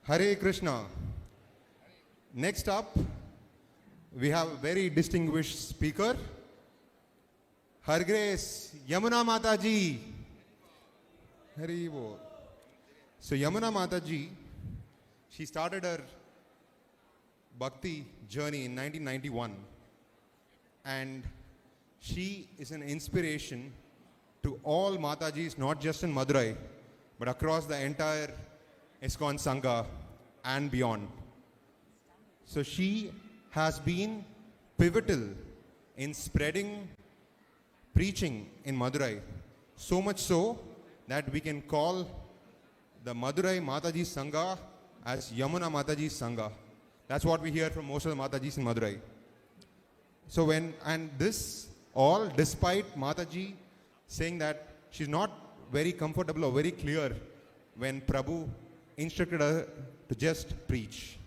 Hare Krishna. Next up, we have a very distinguished speaker, Her Grace Yamuna Mataji. Hari Bol. So Yamuna Mataji, she started her bhakti journey in 1991, and she is an inspiration to all Matajis, not just in Madurai, but across the entire ISKCON Sangha and beyond. So she has been pivotal in spreading preaching in Madurai, so much so that we can call the Madurai Mataji Sangha as Yamuna Mataji Sangha. That's what we hear from most of the Matajis in Madurai. So this all despite Mataji saying that she's not very comfortable or very clear when Prabhu instructed her to just preach.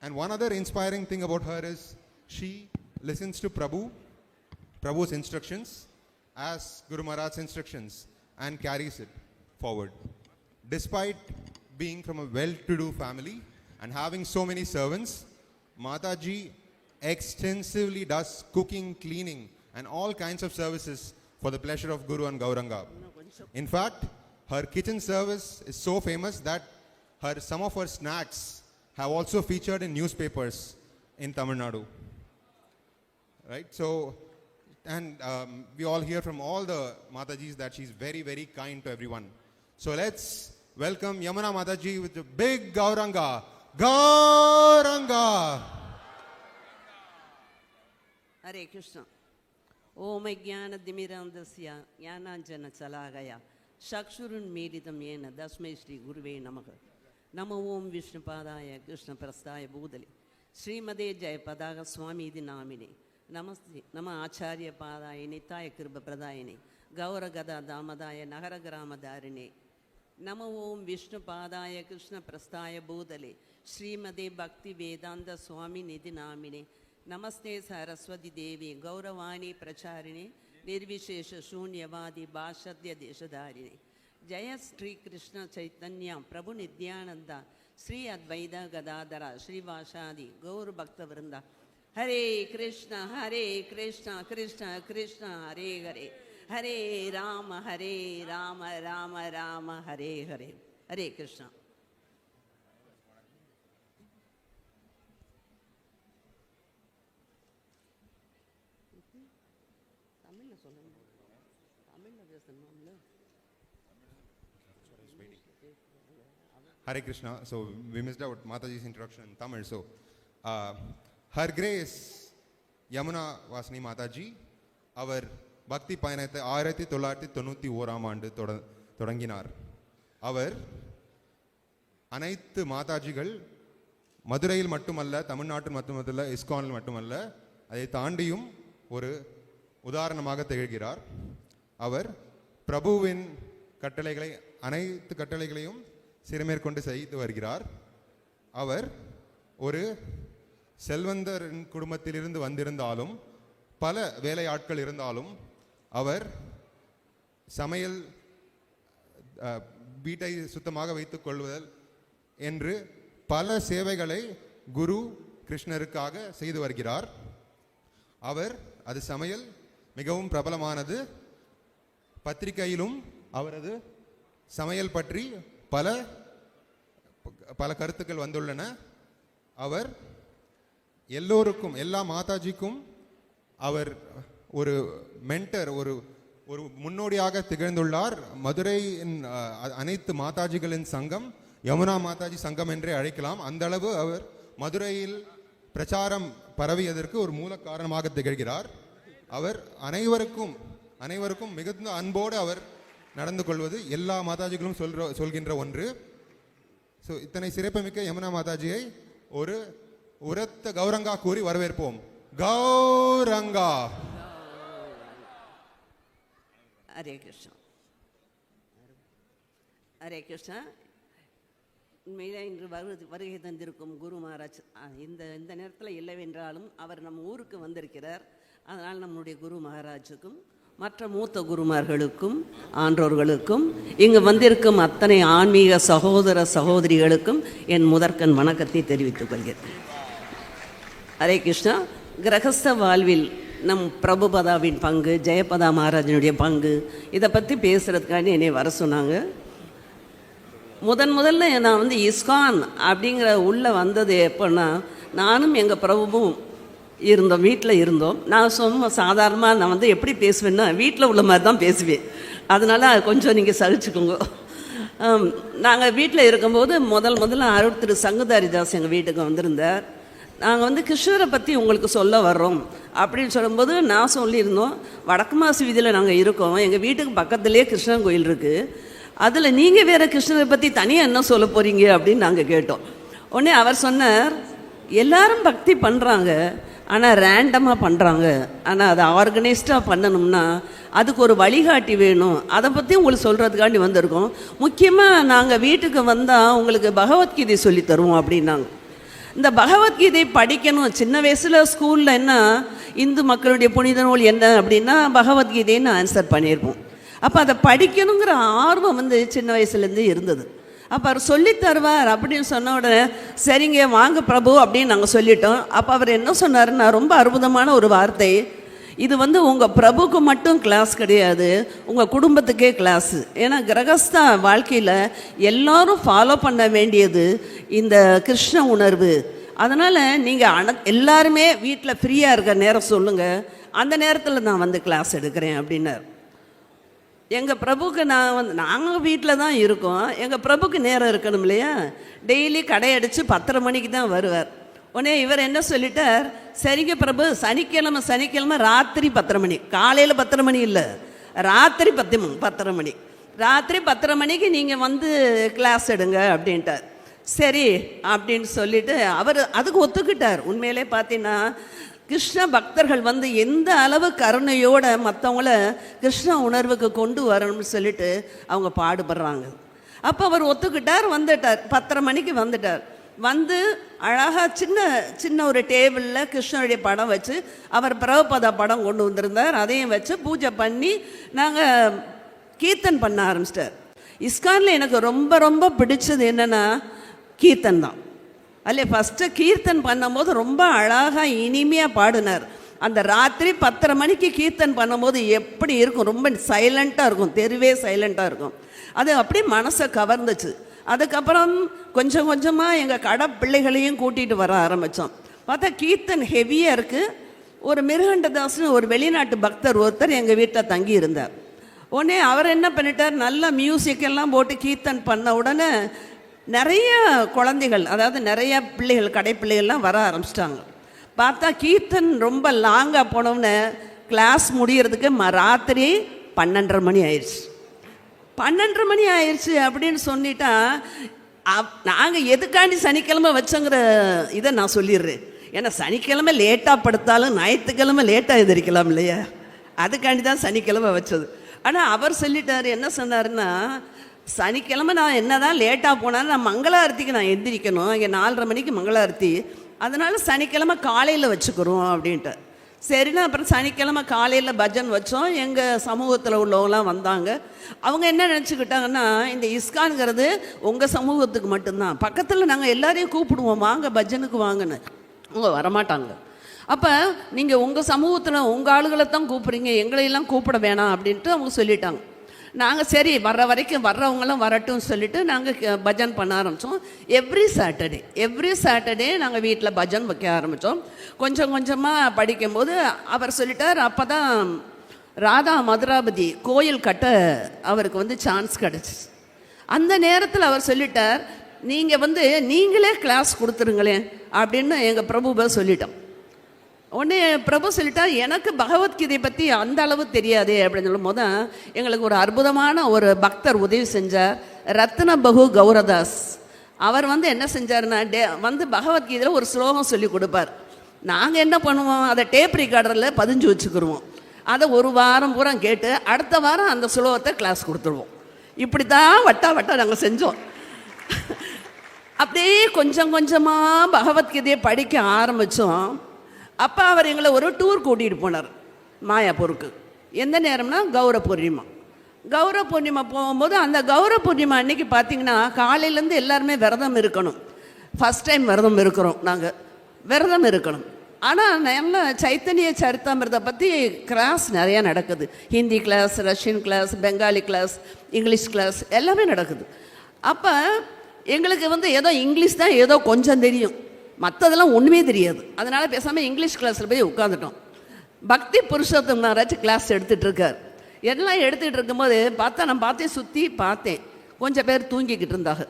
And one other inspiring thing about her is she listens to Prabhu's instructions as Guru Maharaj's instructions and carries it forward. Despite being from a well-to-do family and having so many servants, Mataji extensively does cooking, cleaning and all kinds of services for the pleasure of Guru and Gauranga. In fact, her kitchen service is so famous that some of her snacks have also featured in newspapers in Tamil Nadu. Right? So, and we all hear from all the Matajis that she's very, very kind to everyone. So let's welcome Yamuna Mataji with a big Gauranga. Gauranga! Hare Krishna. Om Jnana Dimirandasya Jnananjana Salagaya Shakshurun Meditam Yena Dasmai Shri Guruve Namaha Namo Om Vishnu Padaya Krishna Prastaya Budali Srimade Jaya Padaga Swami Dinamini Namaste Nama Acharya Padaya Nitaya Kirba Pradayani Gaura Gada Damadaya Nagara Grama Dharini Namo Om Vishnu Padaya Krishna Prastaya Budali Srimade Bhakti Vedanta Swami Nidinamini Namaste Saraswati Devi Gauravani Pracharini Nirvishesha Shunyavadi Bhashadya Deshadharini Jaya Sri Krishna Chaitanya Prabhu Nidyananda Sri Advaita Gadadhara Sri Vashadi Gaur Bhakta Vrinda Hare Krishna Krishna Krishna Hare Hare Hare Rama Rama Rama Hare Hare Hare Krishna. Hare Krishna. So we missed out Mataji's introduction in Tamil. So Her Grace Yamuna Vasani Mataji, our Bhakti Payanatha 1991 ஆண்டு தொடங்கினார். அவர் அனைத்து மாதாஜிகள் மதுரையில் மட்டுமல்ல, தமிழ்நாட்டில் மட்டுமல்ல, இஸ்கானில் மட்டுமல்ல, அதை தாண்டியும் ஒரு உதாரணமாக திகழ்கிறார். அவர் பிரபுவின் கட்டளைகளை அனைத்து கட்டளைகளையும் சிறுமேற்கொண்டு செய்து வருகிறார். அவர் ஒரு செல்வந்தரின் குடும்பத்திலிருந்து வந்திருந்தாலும், பல வேலையாட்கள் இருந்தாலும், அவர் சமையல் வீட்டை சுத்தமாக வைத்துக் கொள்வதல் என்று பல சேவைகளை குரு கிருஷ்ணருக்காக செய்து வருகிறார். அவர் அது சமையல் மிகவும் பிரபலமானது. பத்திரிகையிலும் அவரது சமையல் பற்றி பல கருத்துக்கள் வந்துள்ளன. அவர் எல்லோருக்கும், எல்லா மாதாஜிக்கும் அவர் ஒரு மென்டர், ஒரு முன்னோடியாக திகழ்ந்துள்ளார். மதுரையின் அனைத்து மாதாஜிகளின் சங்கம் யமுனா மாதாஜி சங்கம் என்றே அழைக்கலாம். அந்த அளவு அவர் மதுரையில் பிரச்சாரம் பரவியதற்கு ஒரு மூல காரணமாக திகழ்கிறார். அவர் அனைவருக்கும் மிகுந்த அன்போடு அவர் நடந்து கொள்வது எல்லா மாதாஜிகளும் சொல்கின்ற ஒன்று. ஸோ இத்தனை சிறப்புமிக்க யமுனா மாதாஜியை ஒரு உரத்த கௌரங்கா கூறி வரவேற்போம். கௌரங்கா. ஹரே கிருஷ்ணா. ஹரே கிருஷ்ணா. உண்மையிலே இன்று வருகை தந்திருக்கும் குரு மகாராஜ் இந்த நேரத்தில் இல்லைவென்றாலும் அவர் நம் ஊருக்கு வந்திருக்கிறார். அதனால் நம்முடைய குரு மகாராஜுக்கும் மற்ற மூத்த குருமார்களுக்கும் ஆன்றோர்களுக்கும் இங்கு வந்திருக்கும் அத்தனை ஆன்மீக சகோதர சகோதரிகளுக்கும் என் முதற்கண் வணக்கத்தை தெரிவித்துக் கொள்கிறேன். ஹரே கிருஷ்ணா. கிரகஸ்த வாழ்வில் நம் பிரபுபதாவின் பங்கு, ஜெயபதா மகாராஜனுடைய பங்கு, இதை பற்றி பேசுகிறதுக்காண்டி என்னை வர சொன்னாங்க. முதல்ல நான் வந்து இஸ்கான் அப்படிங்கிற உள்ளே வந்தது எப்போன்னா, நானும் எங்கள் பிரபுவும் இருந்தோம், வீட்டில் இருந்தோம். நான் சாதாரணமாக நான் வந்து எப்படி பேசுவேன்னா வீட்டில் உள்ள மாதிரி தான் பேசுவேன். அதனால் கொஞ்சம் நீங்கள் சகிச்சுக்கோங்க. நாங்கள் வீட்டில் இருக்கும்போது முதல்ல அருள் திரு சங்குதாரிதாஸ் எங்கள் வீட்டுக்கு வந்திருந்தார். நாங்கள் வந்து கிருஷ்ணரை பற்றி உங்களுக்கு சொல்ல வர்றோம் அப்படின்னு சொல்லும்போது நான் சொல்லியிருந்தோம், வடக்கு மாசி வீதியில் நாங்கள் இருக்கோம், எங்கள் வீட்டுக்கு பக்கத்துலேயே கிருஷ்ணன் கோயில் இருக்குது, அதில் நீங்கள் வேறு கிருஷ்ணரை பற்றி தனியாக என்ன சொல்ல போகிறீங்க அப்படின்னு நாங்கள் கேட்டோம். உடனே அவர் சொன்னார், எல்லாரும் பக்தி பண்ணுறாங்க, ஆனால் ரேண்டமாக பண்ணுறாங்க, ஆனால் அதை ஆர்கனைஸ்டாக பண்ணணும்னா அதுக்கு ஒரு வழிகாட்டி வேணும், அதை பற்றி உங்களுக்கு சொல்கிறதுக்காண்டி வந்திருக்கோம். முக்கியமாக நாங்கள் வீட்டுக்கு வந்தால் உங்களுக்கு பகவத்கீதை சொல்லி தருவோம் அப்படின்னாங்க. இந்த பகவத்கீதை படிக்கணும். சின்ன வயசில் ஸ்கூலில் என்ன இந்து மக்களுடைய புனித நூல் என்ன அப்படின்னா பகவத்கீதைன்னு ஆன்சர் பண்ணியிருப்போம். அப்போ அதை படிக்கணுங்கிற ஆர்வம் வந்து சின்ன வயசுலேருந்து இருந்தது. அப்போ அவர் சொல்லி தருவார் அப்படின்னு சொன்ன உடனே சரிங்க வாங்க பிரபு அப்படின்னு நாங்கள் சொல்லிட்டோம். அப்போ அவர் என்ன சொன்னாருன்னா, ரொம்ப அற்புதமான ஒரு வார்த்தை, இது வந்து உங்கள் பிரபுக்கு மட்டும் கிளாஸ் கிடையாது, உங்கள் குடும்பத்துக்கே கிளாஸு. ஏன்னா கிரகஸ்த வாழ்க்கையில் எல்லோரும் ஃபாலோ பண்ண வேண்டியது இந்த கிருஷ்ண உணர்வு. அதனால் நீங்கள் எல்லாருமே வீட்டில் ஃப்ரீயாக இருக்க நேரம் சொல்லுங்கள், அந்த நேரத்தில் நான் வந்து கிளாஸ் எடுக்கிறேன் அப்படின்னார். எங்கள் பிரபுக்கு நாங்கள் வீட்டில் தான் இருக்கோம், எங்கள் பிரபுக்கு நேரம் இருக்கணும் இல்லையா. டெய்லி கடையடிச்சு 10:30 மணிக்கு தான் வருவார். உடனே இவர் என்ன சொல்லிட்டார், சரிங்க பிரபு, சனிக்கிழமை ராத்திரி 10:30 மணி, காலையில் 10:30 மணி இல்லை, ராத்திரி 10:30 மணி, ராத்திரி 10:30 மணிக்கு நீங்கள் வந்து கிளாஸ் எடுங்க அப்படின்ட்டார். சரி அப்படின்னு சொல்லிட்டு அவர் அதுக்கு ஒத்துக்கிட்டார். உண்மையிலே பார்த்தீங்கன்னா கிருஷ்ண பக்தர்கள் வந்து எந்த அளவு கருணையோட மற்றவங்கள கிருஷ்ண உணர்வுக்கு கொண்டு வரணும்னு சொல்லிட்டு அவங்க பாடுபடுறாங்க. அப்போ அவர் ஒத்துக்கிட்டார், வந்துட்டார். 10:30 மணிக்கு வந்துட்டார். வந்து அழகாக சின்ன ஒரு டேபிளில் கிருஷ்ணனுடைய படம் வச்சு, அவர் பிரபுபதா படம் கொண்டு வந்திருந்தார், அதையும் வச்சு பூஜை பண்ணி நாங்கள் கீர்த்தன் பண்ண ஆரம்பிச்சிட்டார். இஸ்கானில் எனக்கு ரொம்ப ரொம்ப பிடிச்சது என்னென்னா கீர்த்தன் தான். அதில் ஃபஸ்ட்டு கீர்த்தன் பண்ணும்போது ரொம்ப அழகாக இனிமையாக பாடினார். அந்த ராத்திரி 10:30 மணிக்கு கீர்த்தன் பண்ணும்போது எப்படி இருக்கும், ரொம்ப சைலண்ட்டாக இருக்கும், தெருவே சைலண்ட்டாக இருக்கும். அது அப்படியே மனசை கவர்ந்துச்சு. அதுக்கப்புறம் கொஞ்சம் கொஞ்சமாக எங்கள் கடை பிள்ளைகளையும் கூட்டிகிட்டு வர ஆரம்பித்தோம். பார்த்தா கீர்த்தன் ஹெவியாக இருக்குது. ஒரு மிருகண்டதாஸ்னு ஒரு வெளிநாட்டு பக்தர் ஒருத்தர் எங்கள் வீட்டில் தங்கி இருந்தார். உடனே அவர் என்ன பண்ணிட்டார், நல்ல மியூசிக்கெல்லாம் போட்டு கீர்த்தன் பண்ண உடனே நிறைய குழந்தைகள், அதாவது நிறைய பிள்ளைகள், கடை பிள்ளைகள்லாம் வர ஆரம்பிச்சிட்டாங்க. பார்த்தா கீர்த்தன் ரொம்ப லாங்காக போனோம்னு கிளாஸ் முடிகிறதுக்கு ராத்திரி 12:30 மணி ஆயிடுச்சு. 12:30 மணி ஆயிடுச்சு அப்படின்னு சொல்லிட்டா நாங்கள் எதுக்காண்டி சனிக்கிழமை வச்சோங்கிற இதை நான் சொல்லிடுறேன். ஏன்னா சனிக்கிழமை லேட்டாக படுத்தாலும் ஞாயிற்றுக்கிழமை லேட்டாக எதிரிக்கலாம் இல்லையா, அதுக்காண்டி தான் சனிக்கிழமை வச்சது. ஆனால் அவர் சொல்லிட்டார், என்ன சொன்னாருன்னா, சனிக்கிழமை நான் என்ன தான் லேட்டாக போனாலும் நான் மங்களாரத்திக்கு நான் எந்திரிக்கணும், இங்கே 4:30 மணிக்கு மங்களாரத்தி, அதனால் சனிக்கிழமை காலையில் வச்சுக்கிறோம் அப்படின்ட்டு. சரிண்ணா, அப்புறம் சனிக்கிழமை காலையில் பஜன் வச்சோம். எங்கள் சமூகத்தில் உள்ளவங்களாம் வந்தாங்க. அவங்க என்ன நினச்சிக்கிட்டாங்கன்னா, இந்த இஸ்கான்ங்கிறது உங்கள் சமூகத்துக்கு மட்டும்தான், பக்கத்தில் நாங்கள் எல்லாரையும் கூப்பிடுவோம், வாங்க பஜனுக்கு வாங்கன்னு. அவங்க வரமாட்டாங்க. அப்போ நீங்கள் உங்கள் சமூகத்தில் உங்கள் ஆளுகளை தான் கூப்பிட்றீங்க, எங்களையெல்லாம் கூப்பிட வேணாம் அப்படின்ட்டு அவங்க சொல்லிட்டாங்க. நாங்கள் சரி வர்ற வரைக்கும் வர்றவங்களாம் வரட்டும்னு சொல்லிவிட்டு நாங்கள் பஜன் பண்ண ஆரம்பித்தோம். எவ்ரி சாட்டர்டே நாங்கள் வீட்டில் பஜன் வைக்க ஆரம்பித்தோம். கொஞ்சம் கொஞ்சமாக படிக்கும்போது அவர் சொல்லிட்டார், அப்போ தான் ராதா மதுராபதி கோயில் கட்ட அவருக்கு வந்து சான்ஸ் கிடச்சிச்சு. அந்த நேரத்தில் அவர் சொல்லிட்டார், நீங்கள் நீங்களே கிளாஸ் கொடுத்துருங்களேன் அப்படின்னு எங்கள் பிரபுவை சொல்லிட்டோம். உடனே பிரபு சொல்லிட்டா, எனக்கு பகவத்கீதை பற்றி அந்த அளவு தெரியாது அப்படின்னு சொல்லும் போது எங்களுக்கு ஒரு அற்புதமான ஒரு பக்தர் உதவி செஞ்சார், ரத்ன பகு கௌரதாஸ். அவர் என்ன செஞ்சார்னா, பகவத்கீதையில் ஒரு ஸ்லோகம் சொல்லி கொடுப்பார். நாங்கள் என்ன பண்ணுவோம், அதை டேப் ரெக்கார்டரில் பதிஞ்சு வச்சுக்கிடுவோம். அதை ஒரு வாரம் பூரா கேட்டு அடுத்த வாரம் அந்த ஸ்லோகத்தை கிளாஸ் கொடுத்துருவோம். இப்படி தான் வட்டா நாங்கள் செஞ்சோம். அப்படியே கொஞ்சம் கொஞ்சமாக பகவத்கீதையை படிக்க ஆரம்பித்தோம். அப்போ அவர் எங்களை ஒரு டூர் கூட்டிகிட்டு போனார் மாயாப்பூருக்கு. எந்த நேரம்னா கௌர பூர்ணிமா. கௌர பூர்ணிமா போகும்போது அந்த கௌர பூர்ணிமா அன்னைக்கு பார்த்தீங்கன்னா காலையிலேருந்து எல்லாருமே விரதம் இருக்கணும். ஃபஸ்ட் டைம் விரதம் இருக்கிறோம் நாங்கள், விரதம் இருக்கணும். ஆனால் நல்ல சைத்தன்ய சரித்தாமிரத்தை பற்றி கிளாஸ் நிறையா நடக்குது. Hindi class, Russian class, Bengali class, English class எல்லாமே நடக்குது. அப்போ எங்களுக்கு ஏதோ இங்கிலீஷ் தான் ஏதோ கொஞ்சம் தெரியும், மற்றதெல்லாம் ஒன்றுமே தெரியாது. அதனால் பேசாமல் இங்கிலீஷ் கிளாஸில் போய் உட்காந்துட்டோம். பக்தி புருஷோத்தம் மகாராஜ் கிளாஸ் எடுத்துகிட்டு இருக்கார். எல்லாம் எடுத்துகிட்டு இருக்கும்போது நான் பார்த்தேன், சுற்றி பார்த்தேன், கொஞ்சம் பேர் தூங்கிக்கிட்டு இருந்தாங்க.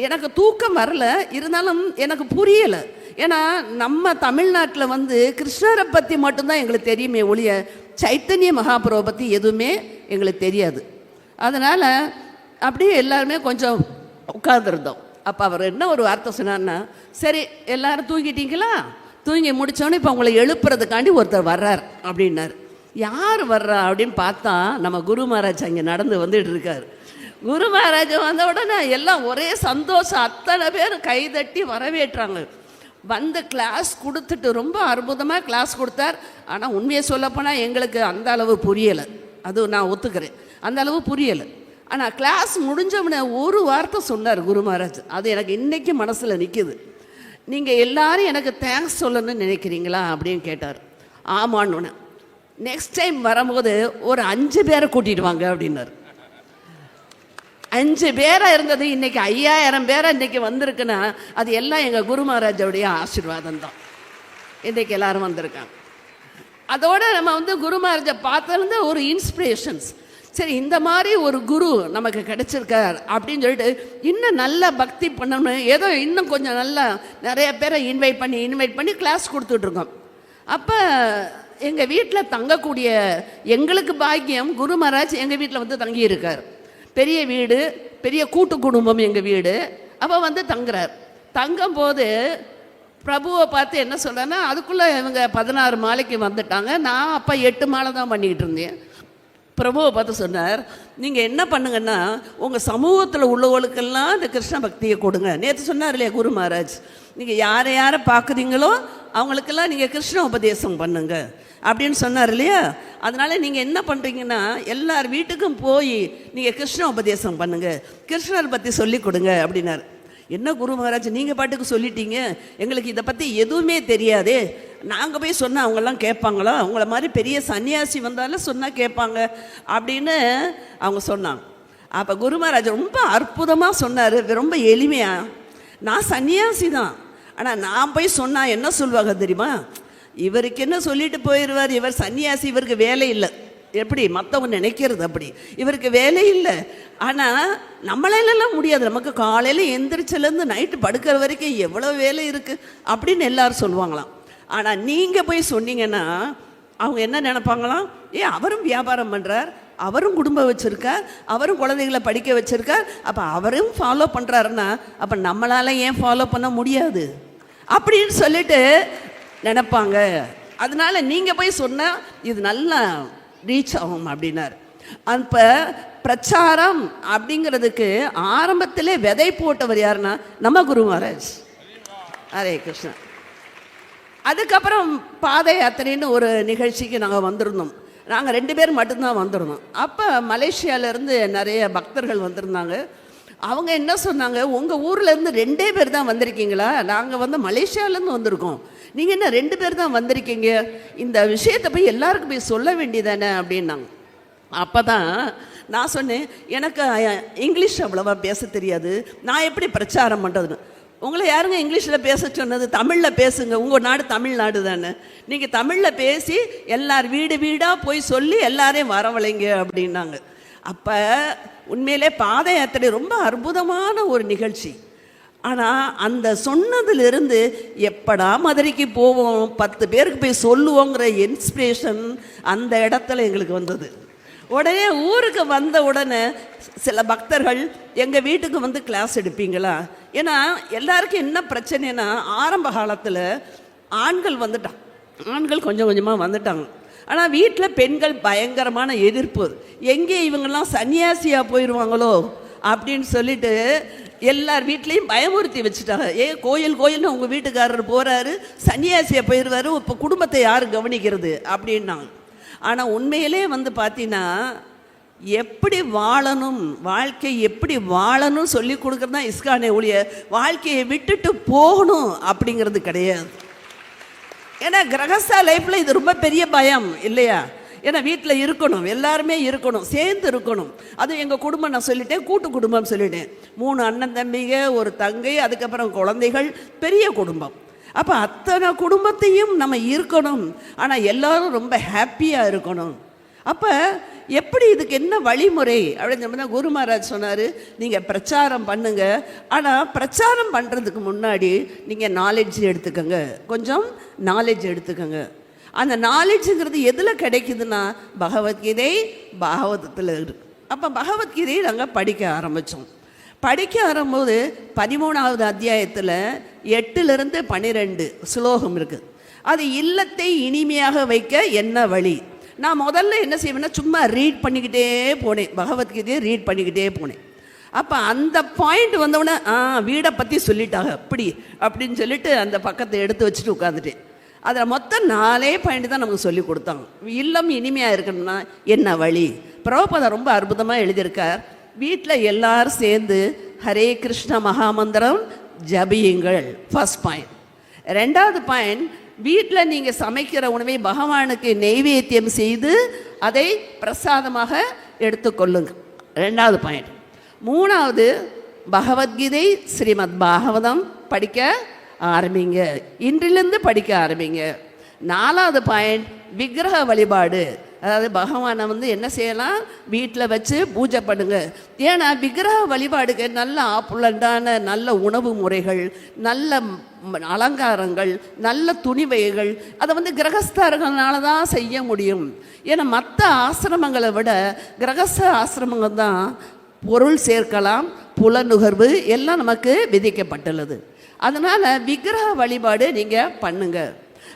எனக்கு தூக்கம் வரல, இருந்தாலும் எனக்கு புரியலை. ஏன்னா நம்ம தமிழ்நாட்டில் கிருஷ்ணரை பற்றி மட்டும்தான் எங்களுக்கு தெரியுமே ஒழிய சைத்தன்ய மகாபிரபுவை பற்றி எதுவுமே எங்களுக்கு தெரியாது. அதனால் அப்படியே எல்லாருமே கொஞ்சம் உட்கார்ந்துருந்தோம். அப்போ அவர் என்ன ஒரு வார்த்தை சொன்னார்னா, சரி எல்லாரும் தூங்கிட்டீங்களா, தூங்கி முடித்தோன்னே இப்போ உங்களை எழுப்புறதுக்காண்டி ஒருத்தர் வர்றார் அப்படின்னார். யார் வர்றா அப்படின்னு பார்த்தா நம்ம குரு மகாராஜ் அங்கே நடந்து வந்துட்டு இருக்கார். குரு மகாராஜ் வந்த உடனே எல்லாம் ஒரே சந்தோஷம், அத்தனை பேர் கைதட்டி வரவேற்றாங்க. வந்து கிளாஸ் கொடுத்துட்டு ரொம்ப அற்புதமாக கிளாஸ் கொடுத்தார். ஆனால் உண்மையை சொல்லப்போனால் எங்களுக்கு அந்த அளவு புரியலை, அது நான் ஒத்துக்கிறேன், அந்த அளவு புரியலை. ஆனால் கிளாஸ் முடிஞ்சவனே ஒரு வார்த்தை சொன்னார் குரு மகாராஜ், அது எனக்கு இன்றைக்கி மனசில் நிற்கிது. நீங்கள் எல்லாரும் எனக்கு தேங்க்ஸ் சொல்லணும்னு நினைக்கிறீங்களா அப்படின்னு கேட்டார். ஆமான்னு. நெக்ஸ்ட் டைம் வரும்போது ஒரு 5 பேரை கூட்டிகிட்டு வாங்க அப்படின்னார். 5 பேராக இருந்தது இன்றைக்கி 5000 பேரை இன்றைக்கி வந்திருக்குன்னா அது எல்லாம் எங்கள் குரு மகாராஜோடைய ஆசீர்வாதம் தான். இன்றைக்கி எல்லாரும் வந்திருக்காங்க. அதோடு நம்ம குரு மகாராஜை பார்த்தது ஒரு இன்ஸ்பிரேஷன்ஸ். சரி, இந்த மாதிரி ஒரு குரு நமக்கு கிடைச்சிருக்கார் அப்படின்னு சொல்லிட்டு இன்னும் நல்லா பக்தி பண்ணணும், ஏதோ இன்னும் கொஞ்சம் நல்லா நிறைய பேரை இன்வைட் பண்ணி கிளாஸ் கொடுத்துட்ருக்கோம். அப்போ எங்கள் வீட்டில் தங்கக்கூடிய எங்களுக்கு பாக்கியம், குரு மகாராஜ் எங்கள் வீட்டில் தங்கியிருக்கார். பெரிய வீடு, பெரிய கூட்டு குடும்பம் எங்கள் வீடு. அப்போ தங்குறார். தங்கும்போது பிரபுவை பார்த்து என்ன சொல்கிறேன்னா, அதுக்குள்ளே இவங்க 16 மாலைக்கு வந்துட்டாங்க. நான் அப்போ 8 மாலை தான் பண்ணிக்கிட்டு இருந்தேன். பிரபுவை பார்த்து சொன்னார், நீங்கள் என்ன பண்ணுங்கன்னா உங்கள் சமூகத்தில் உள்ளவர்களுக்கெல்லாம் இந்த கிருஷ்ண பக்தியை கொடுங்க. நேற்று சொன்னார் இல்லையா குரு மகாராஜ், நீங்கள் யாரை பார்க்குறீங்களோ அவங்களுக்கெல்லாம் நீங்கள் கிருஷ்ண உபதேசம் பண்ணுங்க அப்படின்னு சொன்னார் இல்லையா. அதனால் நீங்கள் என்ன பண்ணுறீங்கன்னா எல்லார் வீட்டுக்கும் போய் நீங்கள் கிருஷ்ண உபதேசம் பண்ணுங்கள், கிருஷ்ணரை பற்றி சொல்லி கொடுங்க அப்படின்னார். என்ன குரு மகாராஜ் நீங்கள் பாட்டுக்கு சொல்லிட்டீங்க, எங்களுக்கு இதை பற்றி எதுவுமே தெரியாதே, நாங்கள் போய் சொன்னால் அவங்கெல்லாம் கேட்பாங்களா, அவங்கள மாதிரி பெரிய சன்னியாசி வந்தாலும் சொன்னால் கேட்பாங்க அப்படின்னு அவங்க சொன்னாங்க. அப்போ குரு மகாராஜ் ரொம்ப அற்புதமாக சொன்னார், ரொம்ப எளிமையாக. நான் சன்னியாசி தான், ஆனால் நான் போய் சொன்னால் என்ன சொல்லுவாங்க தெரியுமா, இவருக்கு என்ன சொல்லிட்டு போயிடுவார், இவர் சன்னியாசி, இவருக்கு வேலை இல்லை. எப்படி மற்றவங்க நினைக்கிறது அப்படி, இவருக்கு வேலை இல்லை. ஆனால் நம்மளாலெல்லாம் முடியாது, நமக்கு காலையில் எந்திரிச்சிலேருந்து நைட்டு படுக்கிற வரைக்கும் எவ்வளோ வேலை இருக்குது அப்படின்னு எல்லாரும் சொல்லுவாங்களாம். ஆனால் நீங்கள் போய் சொன்னீங்கன்னா அவங்க என்ன நினைப்பாங்களாம், அவரும் வியாபாரம் பண்ணுறார், அவரும் குடும்பம் வச்சுருக்கார், அவரும் குழந்தைகளை படிக்க வச்சுருக்கார், அப்போ அவரும் ஃபாலோ பண்ணுறாருன்னா அப்போ நம்மளால் ஏன் ஃபாலோ பண்ண முடியாது அப்படின்னு சொல்லிட்டு நினைப்பாங்க. அதனால் நீங்கள் போய் சொன்னால் இது நல்லா ரீச் ஆகும் அப்படின்னார். அப்போ பிரச்சாரம் அப்படிங்கிறதுக்கு ஆரம்பத்திலே விதை போட்டவர் யாருன்னா நம்ம குரு மகாராஜ். ஹரே கிருஷ்ணா. அதுக்கப்புறம் பாத யாத்திரைன்னு ஒரு நிகழ்ச்சிக்கு நாங்கள் வந்திருந்தோம். நாங்கள் 2 பேர் மட்டும்தான் வந்திருந்தோம். அப்போ மலேசியாவிலேருந்து நிறைய பக்தர்கள் வந்திருந்தாங்க. அவங்க என்ன சொன்னாங்க, உங்கள் ஊர்லேருந்து 2 பேர் தான் வந்திருக்கீங்களா, நாங்கள் மலேசியாவிலேருந்து வந்திருக்கோம், நீங்கள் என்ன 2 பேர் தான் வந்திருக்கீங்க, இந்த விஷயத்தை போய் எல்லாருக்கும் போய் சொல்ல வேண்டியதானே அப்படின்னாங்க. அப்போ தான் நான் சொன்னேன், எனக்கு இங்கிலீஷ் அவ்வளோவா பேச தெரியாது, நான் எப்படி பிரச்சாரம் பண்ணுறதுன்னு. உங்களை யாருங்க இங்கிலீஷில் பேச சொன்னது, தமிழில் பேசுங்க, உங்கள் நாடு தமிழ்நாடு தானே, நீங்கள் தமிழில் பேசி எல்லார் வீடு வீடாக போய் சொல்லி எல்லாரையும் வரவழைங்க அப்படின்னாங்க. அப்போ உண்மையிலே பாத யாத்திரை ரொம்ப அற்புதமான ஒரு நிகழ்ச்சி. ஆனால் அந்த சொன்னதுலேருந்து எப்படா மதுரைக்கு போவோம், 10 பேருக்கு போய் சொல்லுவோங்கிற இன்ஸ்பிரேஷன் அந்த இடத்துல எங்களுக்கு வந்தது. உடனே ஊருக்கு வந்த உடனே சில பக்தர்கள் எங்கள் வீட்டுக்கு கிளாஸ் எடுப்பீங்களா, ஏன்னா எல்லாருக்கும் என்ன பிரச்சனைனா ஆரம்ப காலத்தில் ஆண்கள் ஆண்கள் கொஞ்சம் கொஞ்சமாக வந்துட்டாங்க. ஆனால் வீட்டில் பெண்கள் பயங்கரமான எதிர்ப்பு, எங்கே இவங்கெல்லாம் சன்னியாசியாக போயிடுவாங்களோ அப்படின்னு சொல்லிட்டு எல்லார் வீட்லேயும் பயமுறுத்தி வச்சுட்டாங்க. கோயில்னு உங்கள் வீட்டுக்காரர் போகிறாரு, சன்னியாசியாக போயிடுவார், இப்போ குடும்பத்தை யார் கவனிக்கிறது அப்படின்னாங்க. ஆனால் உண்மையிலே வந்து பார்த்தீங்கன்னா எப்படி வாழணும், வாழ்க்கை எப்படி வாழணும் சொல்லி கொடுக்குறது தான் இஸ்கானே ஒழிய வாழ்க்கையை விட்டுட்டு போகணும் அப்படிங்கிறது கிடையாது. ஏன்னா கிரகஸ்தா லைஃப்பில் இது ரொம்ப பெரிய பயம் இல்லையா? ஏன்னா வீட்டில் இருக்கணும், எல்லாருமே இருக்கணும், சேர்ந்து இருக்கணும். அதுவும் எங்கள் குடும்பம் நான் சொல்லிட்டேன், கூட்டு குடும்பம் சொல்லிட்டேன். 3 அண்ணன் தம்பிங்க, ஒரு தங்கை, அதுக்கப்புறம் குழந்தைகள், பெரிய குடும்பம். அப்போ அத்தனை குடும்பத்தையும் நம்ம இருக்கணும், ஆனால் எல்லாரும் ரொம்ப ஹாப்பியாக இருக்கணும். அப்போ எப்படி இதுக்கு என்ன வழிமுறை அப்படின்னு சொன்னால் குரு மகாராஜ் சொன்னார், நீங்கள் பிரச்சாரம் பண்ணுங்க, ஆனால் பிரச்சாரம் பண்ணுறதுக்கு முன்னாடி நீங்கள் நாலேஜ் எடுத்துக்கோங்க, கொஞ்சம் நாலேஜ் எடுத்துக்கோங்க. அந்த நாலேஜுங்கிறது எதில் கிடைக்குதுன்னா பகவத்கீதை பாகவதத்தில் இருக்குது. அப்போ பகவத்கீதையை நாங்கள் படிக்க ஆரம்பித்தோம். படிக்க ஆரம்போது 13வது அத்தியாயத்தில் 8லிருந்து 12 ஸ்லோகம் இருக்குது. அது இல்லத்தை இனிமையாக வைக்க என்ன வழி. நான் முதல்ல என்ன செய்வேன்னா சும்மா ரீட் பண்ணிக்கிட்டே போனேன், பகவத்கீதையை ரீட் பண்ணிக்கிட்டே போனேன். அப்போ அந்த பாயிண்ட் வந்தவுடனே வீடை பற்றி சொல்லிட்டாங்க அப்படின்னு சொல்லிட்டு அந்த பக்கத்தை எடுத்து வச்சுட்டு உட்காந்துட்டேன். அதில் மொத்தம் 4 பாயிண்ட் தான் நமக்கு சொல்லி கொடுத்தாங்க. இல்லம் இனிமையாக இருக்கணும்னா என்ன வழி. பிரபுபாதா ரொம்ப அற்புதமாக எழுதியிருக்கார். வீட்டில் எல்லாரும் சேர்ந்து ஹரே கிருஷ்ண மகாமந்திரம் ஜபியுங்கள், ஃபர்ஸ்ட் பாயிண்ட். 2வது பாயிண்ட், வீட்டில் நீங்கள் சமைக்கிற உணவை பகவானுக்கு நெய்வேத்தியம் செய்து அதை பிரசாதமாக எடுத்துக்கொள்ளுங்க, 2வது பாயிண்ட். 3வது, பகவத்கீதை ஸ்ரீமத் பாகவதம் படிக்க ஆரம்பிங்க, இன்றிலிருந்து படிக்க ஆரம்பிங்க. 4வது பாயிண்ட், விக்கிரக வழிபாடு, அதாவது பகவானை வந்து என்ன செய்யலாம், வீட்டில் வச்சு பூஜை பண்ணுங்க. ஏன்னா விக்கிரக வழிபாடுக்கு நல்ல ஆப்புலண்டான நல்ல உணவு முறைகள், நல்ல அலங்காரங்கள், நல்ல துணிவைகள், அதை வந்து கிரகஸ்தர்களால தான் செய்ய முடியும். ஏன்னா மற்ற ஆசிரமங்களை விட கிரகஸ்த ஆசிரமங்கள் தான் பொருள் சேர்க்கலாம், புலநுகர்வு எல்லாம் நமக்கு விதிக்கப்பட்டுள்ளது. அதனால் விக்கிரக வழிபாடு நீங்கள் பண்ணுங்க.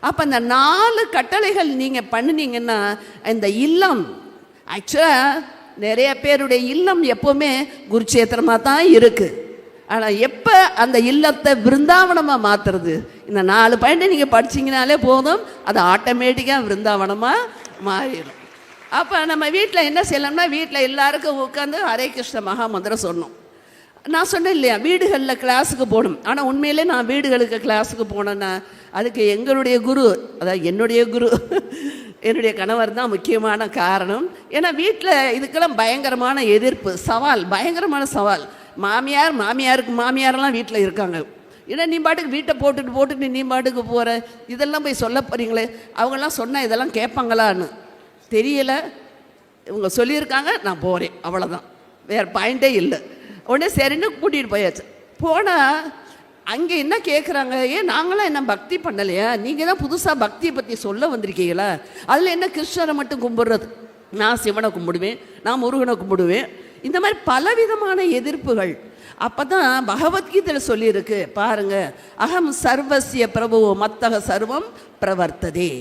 அப்போ அந்த 4 கட்டளைகள் நீங்கள் பண்ணினீங்கன்னா இந்த இல்லம், ஆக்சுவலாக நிறைய பேருடைய இல்லம் எப்போவுமே குருட்சேத்திரமாக தான் இருக்குது. ஆனால் எப்போ அந்த இல்லத்தை விருந்தாவனமாக மாற்றுறது, இந்த 4 பாயிண்ட்டை நீங்கள் படிச்சிங்கனாலே போதும், அது ஆட்டோமேட்டிக்காக விருந்தாவனமாக மாறிடும். அப்போ நம்ம வீட்டில் என்ன செய்யலாம்னா, வீட்டில் எல்லாருக்கும் உட்காந்து ஹரே கிருஷ்ண மகாமந்திரம் சொன்னோம். நான் சொன்னேன் இல்லையா, வீடுகளில் கிளாஸுக்கு போகணும். ஆனால் உண்மையிலே நான் வீடுகளுக்கு கிளாஸுக்கு போனேன்னா அதுக்கு எங்களுடைய குரு, அதாவது என்னுடைய குரு என்னுடைய கணவர் தான் முக்கியமான காரணம். ஏன்னா வீட்டில் இதுக்கெல்லாம் பயங்கரமான எதிர்ப்பு, சவால், பயங்கரமான சவால். மாமியாரெல்லாம் வீட்டில் இருக்காங்க. ஏன்னா நீ பாட்டுக்கு வீட்டை போட்டுட்டு நீ பாட்டுக்கு போகிற, இதெல்லாம் போய் சொல்ல போகிறீங்களே, அவங்கெல்லாம் சொன்னால் இதெல்லாம் கேட்பாங்களான்னு தெரியலை. இவங்க சொல்லியிருக்காங்க, நான் போகிறேன், அவ்வளோதான், வேறு பாயிண்டே இல்லை. உடனே சரின்னு கூட்டிகிட்டு போயாச்சு. போனால் அங்கே என்ன கேட்குறாங்க, ஏன் நாங்களாம் என்ன பக்தி பண்ணலையா, நீங்கள் தான் புதுசாக பக்தியை பற்றி சொல்ல வந்திருக்கீங்களா, அதில் என்ன கிருஷ்ணரை மட்டும் கும்பிடுறது, நான் சிவனை கும்பிடுவேன், நான் முருகனை கும்பிடுவேன், இந்த மாதிரி பலவிதமான எதிர்ப்புகள். அப்போ தான் பகவத்கீதையில் சொல்லியிருக்கு பாருங்க, அகம் சர்வசிய பிரபுவோ மத்தக சர்வம் பிரவர்த்ததே,